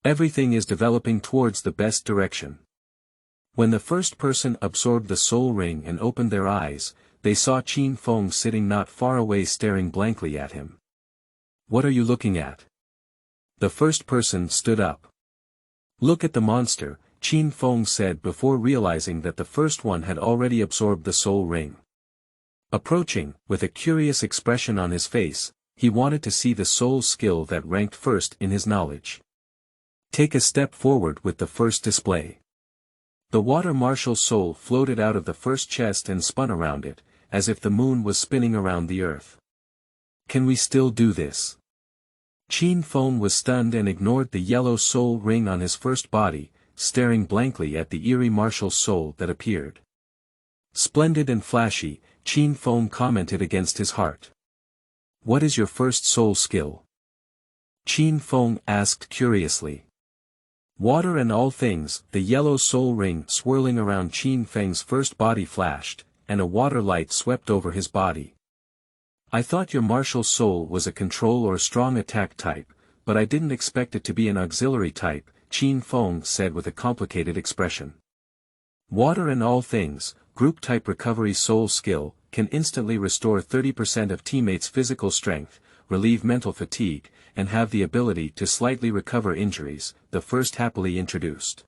Everything is developing towards the best direction. When the first person absorbed the soul ring and opened their eyes, they saw Qin Feng sitting not far away staring blankly at him. "What are you looking at?" The first person stood up. "Look at the monster," Qin Feng said before realizing that the first one had already absorbed the soul ring. Approaching, with a curious expression on his face, he wanted to see the soul skill that ranked first in his knowledge. Take a step forward with the first display. The water martial soul floated out of the first chest and spun around it, as if the moon was spinning around the earth. Can we still do this? Qin Feng was stunned and ignored the yellow soul ring on his first body, staring blankly at the eerie martial soul that appeared. Splendid and flashy, Qin Feng commented against his heart. What is your first soul skill? Qin Feng asked curiously. Water and all things. The yellow soul ring swirling around Qin Feng's first body flashed, and a water light swept over his body. I thought your martial soul was a control or strong attack type, but I didn't expect it to be an auxiliary type, Qin Feng said with a complicated expression. Water and all things, group type recovery soul skill, can instantly restore 30% of teammates' physical strength, relieve mental fatigue, and have the ability to slightly recover injuries, the first happily introduced.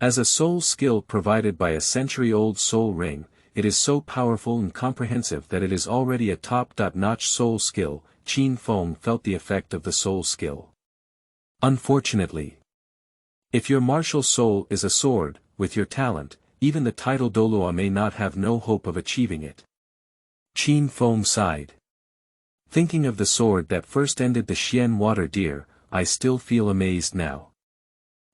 As a soul skill provided by a century-old soul ring, it is so powerful and comprehensive that it is already a top-notch soul skill. Qin Feng felt the effect of the soul skill. Unfortunately, if your martial soul is a sword, with your talent, even the title Douluo may not have no hope of achieving it. Qin Feng sighed. Thinking of the sword that first ended the Xian water deer, I still feel amazed now.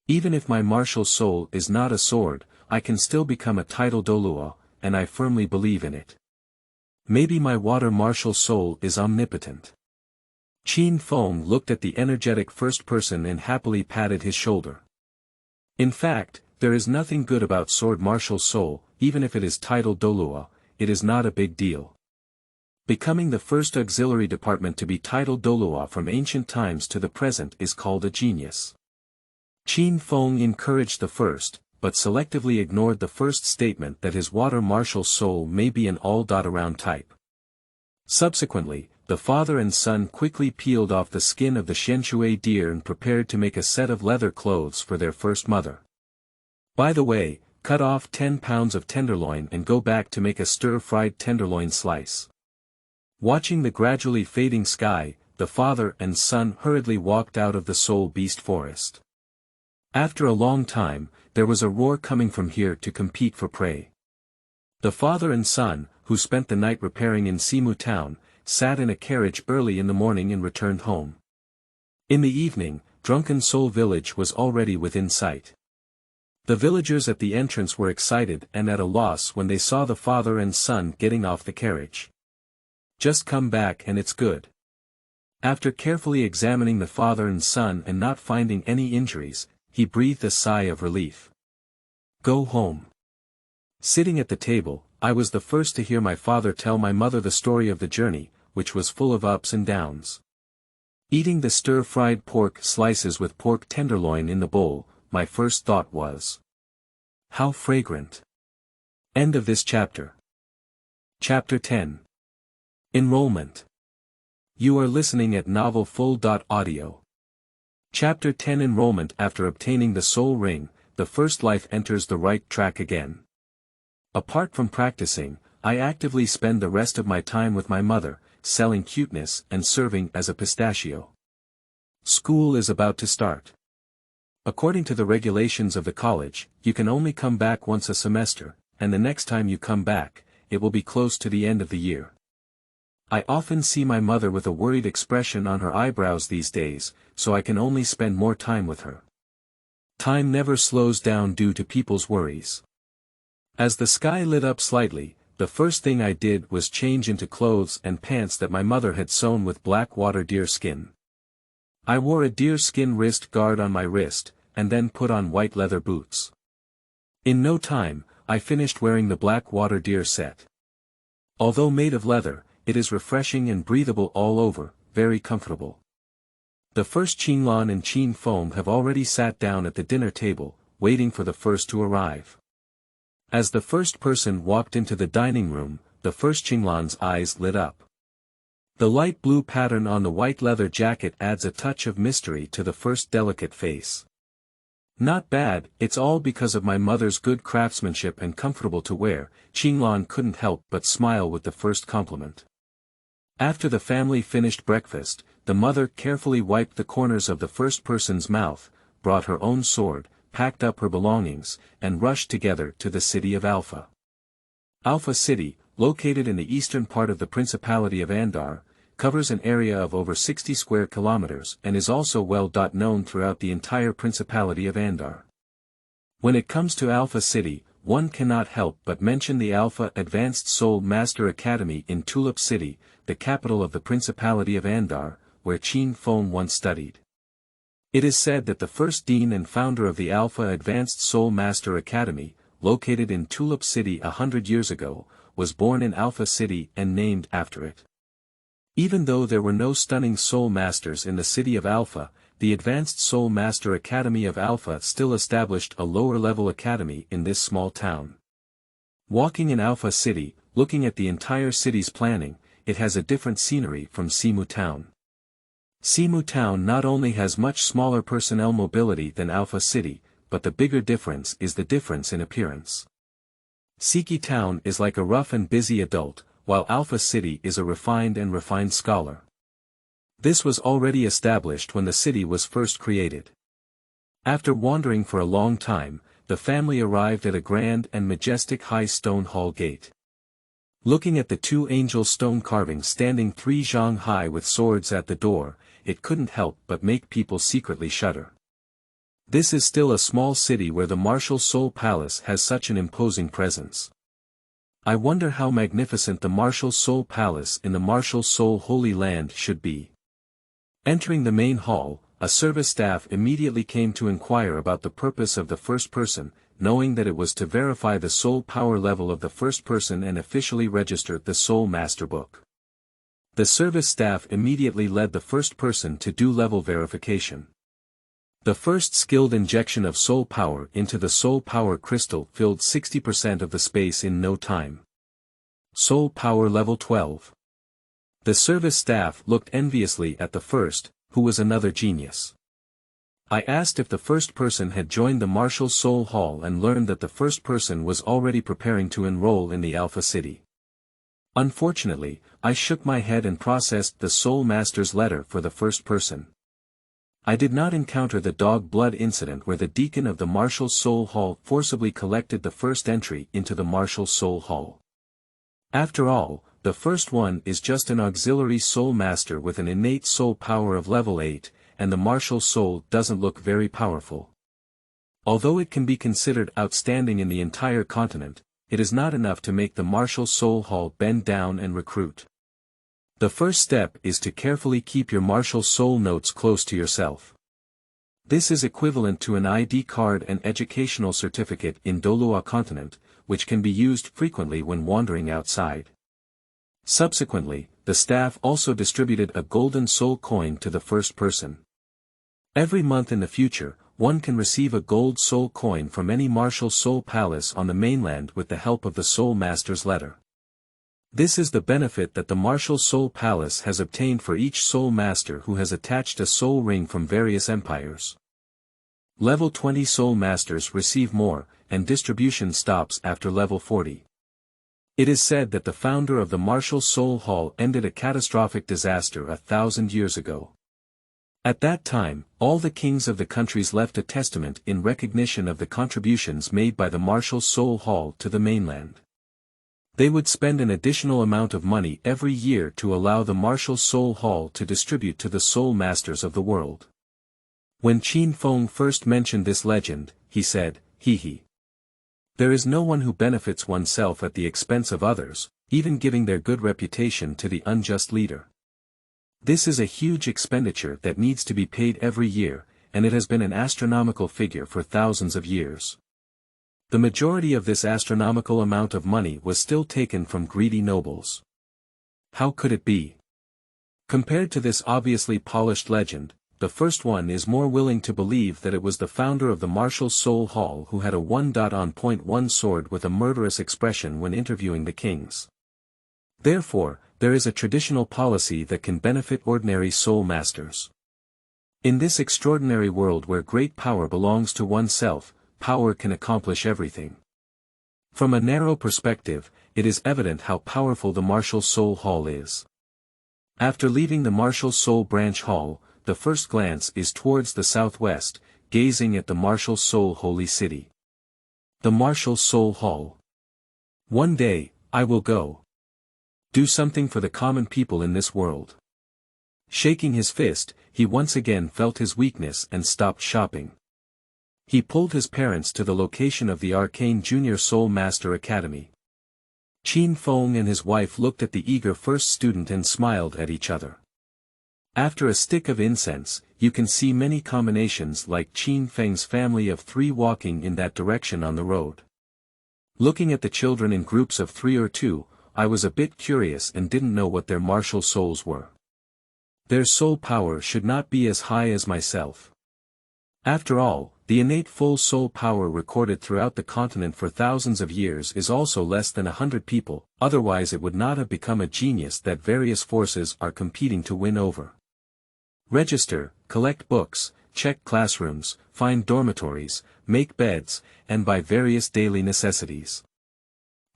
Even if my martial soul is not a sword, I can still become a title Douluo, and I firmly believe in it. Maybe my water martial soul is omnipotent. Qin Feng looked at the energetic first person and happily patted his shoulder. In fact, there is nothing good about sword martial soul, even if it is titled Douluo, it is not a big deal. Becoming the first auxiliary department to be titled Douluo from ancient times to the present is called a genius. Qin Feng encouraged the first, but selectively ignored the first statement that his water martial soul may be an all-around type. Subsequently, the father and son quickly peeled off the skin of the Xianshui deer and prepared to make a set of leather clothes for their first mother. By the way, cut off 10 pounds of tenderloin and go back to make a stir-fried tenderloin slice. Watching the gradually fading sky, the father and son hurriedly walked out of the soul beast forest. After a long time, there was a roar coming from here to compete for prey. The father and son, who spent the night repairing in Simu town, sat in a carriage early in the morning and returned home. In the evening, Drunken Soul Village was already within sight. The villagers at the entrance were excited and at a loss when they saw the father and son getting off the carriage. Just come back and it's good. After carefully examining the father and son and not finding any injuries, he breathed a sigh of relief. Go home. Sitting at the table, I was the first to hear my father tell my mother the story of the journey, which was full of ups and downs. Eating the stir-fried pork slices with pork tenderloin in the bowl, my first thought was, how fragrant. End of this chapter. Chapter 10. Enrollment. You are listening at novelfull.audio. Chapter 10 Enrollment. After obtaining the soul ring, the first life enters the right track again. Apart from practicing, I actively spend the rest of my time with my mother, selling cuteness and serving as a pistachio. School is about to start. According to the regulations of the college, you can only come back once a semester, and the next time you come back, it will be close to the end of the year. I often see my mother with a worried expression on her eyebrows these days, so I can only spend more time with her. Time never slows down due to people's worries. As the sky lit up slightly, the first thing I did was change into clothes and pants that my mother had sewn with black water deer skin. I wore a deer skin wrist guard on my wrist, and then put on white leather boots. In no time, I finished wearing the black water deer set. Although made of leather, it is refreshing and breathable all over, very comfortable. The first Qinlan and Qin Feng have already sat down at the dinner table, waiting for the first to arrive. As the first person walked into the dining room, the first Qinglan's eyes lit up. The light blue pattern on the white leather jacket adds a touch of mystery to the first delicate face. Not bad, it's all because of my mother's good craftsmanship and comfortable to wear. Qinglan couldn't help but smile with the first compliment. After the family finished breakfast, the mother carefully wiped the corners of the first person's mouth, brought her own sword, packed up her belongings, and rushed together to the city of Alpha. Alpha City, located in the eastern part of the Principality of Andar, covers an area of over 60 square kilometers and is also well known throughout the entire Principality of Andar. When it comes to Alpha City, one cannot help but mention the Alpha Advanced Soul Master Academy in Tulip City, the capital of the Principality of Andar, where Qin Feng once studied. It is said that the first dean and founder of the Alpha Advanced Soul Master Academy, located in Tulip City 100 years ago, was born in Alpha City and named after it. Even though there were no stunning soul masters in the city of Alpha, the Advanced Soul Master Academy of Alpha still established a lower-level academy in this small town. Walking in Alpha City, looking at the entire city's planning, it has a different scenery from Simu Town. Simu Town not only has much smaller personnel mobility than Alpha City, but the bigger difference is the difference in appearance. Siki Town is like a rough and busy adult, while Alpha City is a refined scholar. This was already established when the city was first created. After wandering for a long time, the family arrived at a grand and majestic high stone hall gate. Looking at the two angel stone carvings standing 3 zhang high with swords at the door, it couldn't help but make people secretly shudder. This is still a small city where the Martial Soul Palace has such an imposing presence. I wonder how magnificent the Martial Soul Palace in the Martial Soul Holy Land should be. Entering the main hall, a service staff immediately came to inquire about the purpose of the first person, knowing that it was to verify the soul power level of the first person and officially register the Soul Master Book. The service staff immediately led the first person to do level verification. The first skilled injection of soul power into the soul power crystal filled 60% of the space in no time. Soul power level 12. The service staff looked enviously at the first, who was another genius. I asked if the first person had joined the Martial Soul Hall and learned that the first person was already preparing to enroll in the Alpha City. Unfortunately, I shook my head and processed the Soul Master's letter for the first person. I did not encounter the dog blood incident where the deacon of the Martial Soul Hall forcibly collected the first entry into the Martial Soul Hall. After all, the first one is just an auxiliary soul master with an innate soul power of level 8, and the martial soul doesn't look very powerful. Although it can be considered outstanding in the entire continent, it is not enough to make the Martial Soul Hall bend down and recruit. The first step is to carefully keep your martial soul notes close to yourself. This is equivalent to an ID card and educational certificate in Douluo continent, which can be used frequently when wandering outside. Subsequently, the staff also distributed a golden soul coin to the first person. Every month in the future, one can receive a gold soul coin from any Martial Soul Palace on the mainland with the help of the Soul Master's letter. This is the benefit that the Martial Soul Palace has obtained for each Soul Master who has attached a soul ring from various empires. Level 20 Soul Masters receive more, and distribution stops after level 40. It is said that the founder of the Martial Soul Hall ended a catastrophic disaster 1,000 years ago. At that time, all the kings of the countries left a testament in recognition of the contributions made by the Martial Soul Hall to the mainland. They would spend an additional amount of money every year to allow the Martial Soul Hall to distribute to the Soul Masters of the world. When Qin Feng first mentioned this legend, he said, "Hee. There is no one who benefits oneself at the expense of others, even giving their good reputation to the unjust leader. This is a huge expenditure that needs to be paid every year, and it has been an astronomical figure for thousands of years." The majority of this astronomical amount of money was still taken from greedy nobles. How could it be? Compared to this obviously polished legend, the first one is more willing to believe that it was the founder of the Martial Soul Hall who had a 1.1 sword with a murderous expression when interviewing the kings. Therefore, there is a traditional policy that can benefit ordinary soul masters. In this extraordinary world where great power belongs to oneself, power can accomplish everything. From a narrow perspective, it is evident how powerful the Martial Soul Hall is. After leaving the Martial Soul Branch Hall, the first glance is towards the southwest, gazing at the Martial Soul Holy City. The Martial Soul Hall. One day, I will go. Do something for the common people in this world. Shaking his fist, he once again felt his weakness and stopped shopping. He pulled his parents to the location of the Arcane Junior Soul Master Academy. Qin Feng and his wife looked at the eager first student and smiled at each other. After a stick of incense, you can see many combinations like Qin Feng's family of 3 walking in that direction on the road. Looking at the children in groups of 3 or 2, I was a bit curious and didn't know what their martial souls were. Their soul power should not be as high as myself. After all, the innate full soul power recorded throughout the continent for thousands of years is also less than 100 people, otherwise it would not have become a genius that various forces are competing to win over. Register, collect books, check classrooms, find dormitories, make beds, and buy various daily necessities.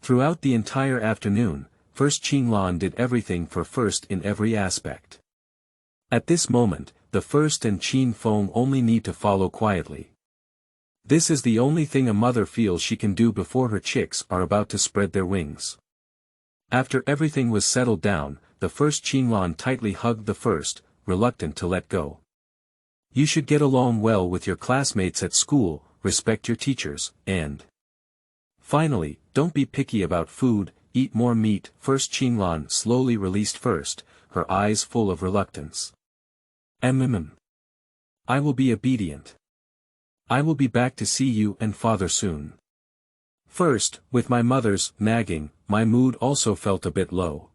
Throughout the entire afternoon, First Qinlan did everything for First in every aspect. At this moment, the First and Qin Feng only need to follow quietly. This is the only thing a mother feels she can do before her chicks are about to spread their wings. After everything was settled down, the First Qinlan tightly hugged the First, reluctant to let go. You should get along well with your classmates at school, respect your teachers, and finally, don't be picky about food, eat more meat. First Qinlan slowly released First, her eyes full of reluctance. I will be obedient. I will be back to see you and father soon. First, with my mother's nagging, my mood also felt a bit low.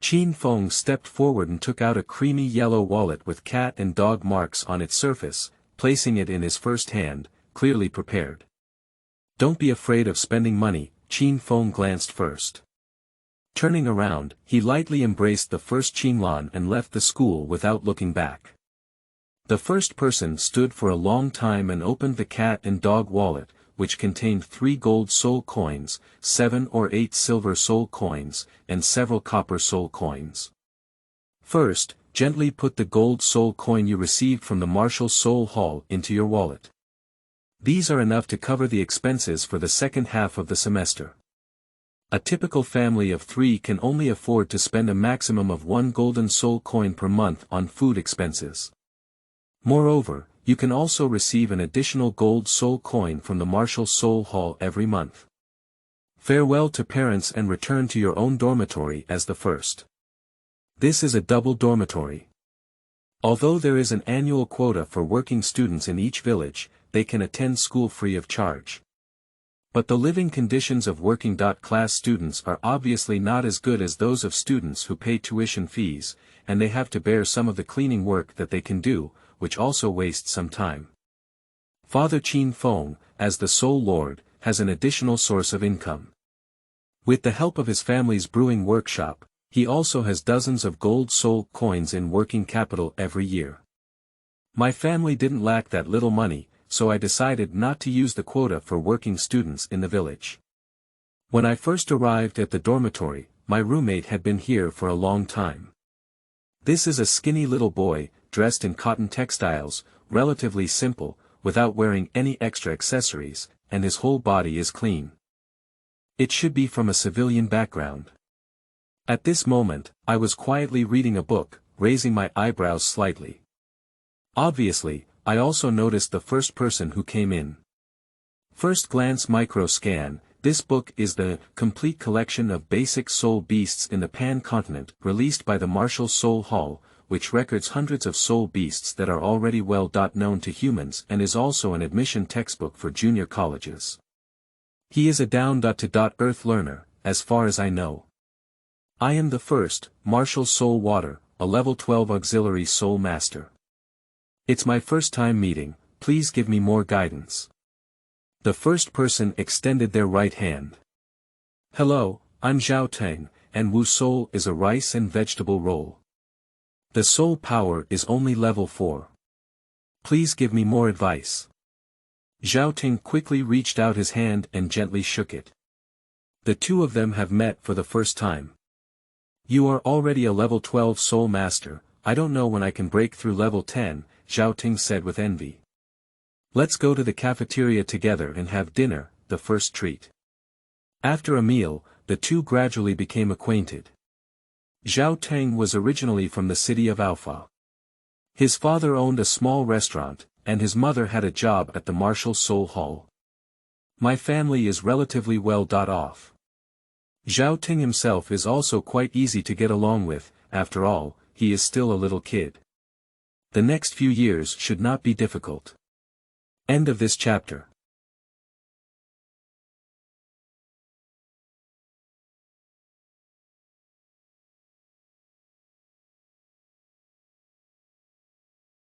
Qin Feng stepped forward and took out a creamy yellow wallet with cat and dog marks on its surface, placing it in his first hand, clearly prepared. Don't be afraid of spending money, Qin Feng glanced first. Turning around, he lightly embraced the First Qinlan and left the school without looking back. The first person stood for a long time and opened the cat and dog wallet, which contained 3 gold soul coins, 7 or 8 silver soul coins, and several copper soul coins. First, gently put the gold soul coin you received from the Martial Soul Hall into your wallet. These are enough to cover the expenses for the second half of the semester. A typical family of 3 can only afford to spend a maximum of 1 golden soul coin per month on food expenses. Moreover, you can also receive an additional gold soul coin from the Martial Soul Hall every month. Farewell to parents and return to your own dormitory as the first. This is a double dormitory. Although there is an annual quota for working students in each village, they can attend school free of charge. But the living conditions of working-class students are obviously not as good as those of students who pay tuition fees, and they have to bear some of the cleaning work that they can do, which also wastes some time. Father Qin Feng, as the Soul Lord, has an additional source of income. With the help of his family's brewing workshop, he also has dozens of gold soul coins in working capital every year. My family didn't lack that little money, so I decided not to use the quota for working students in the village. When I first arrived at the dormitory, my roommate had been here for a long time. This is a skinny little boy, dressed in cotton textiles, relatively simple, without wearing any extra accessories, and his whole body is clean. It should be from a civilian background. At this moment, I was quietly reading a book, raising my eyebrows slightly. Obviously, I also noticed the first person who came in. First glance micro-scan, this book is the complete collection of basic soul beasts in the Pan-continent, released by the Martial Soul Hall, which records hundreds of soul beasts that are already well known to humans and is also an admission textbook for junior colleges. He is a down-to-earth learner, as far as I know. I am the first, Martial Soul Water, a level 12 auxiliary soul master. It's my first time meeting, please give me more guidance. The first person extended their right hand. Hello, I'm Zhao Teng, and Wu Soul is a rice and vegetable roll. The soul power is only level 4. Please give me more advice. Zhao Ting quickly reached out his hand and gently shook it. The two of them have met for the first time. You are already a level 12 soul master, I don't know when I can break through level 10, Zhao Ting said with envy. Let's go to the cafeteria together and have dinner, the first treat. After a meal, the two gradually became acquainted. Zhao Teng was originally from the city of Alpha. His father owned a small restaurant, and his mother had a job at the Marshall Soul Hall. My family is relatively well off. Zhao Ting himself is also quite easy to get along with, after all, he is still a little kid. The next few years should not be difficult. End of this chapter.